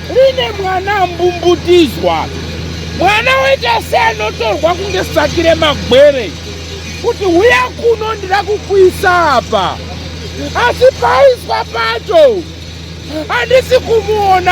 rine mwana mbumbutizwa mwana woita seanotorwa kunge sakire magwere kuti uya kuno ndira kukuisa apa asi paiswa pacho handisi kumuona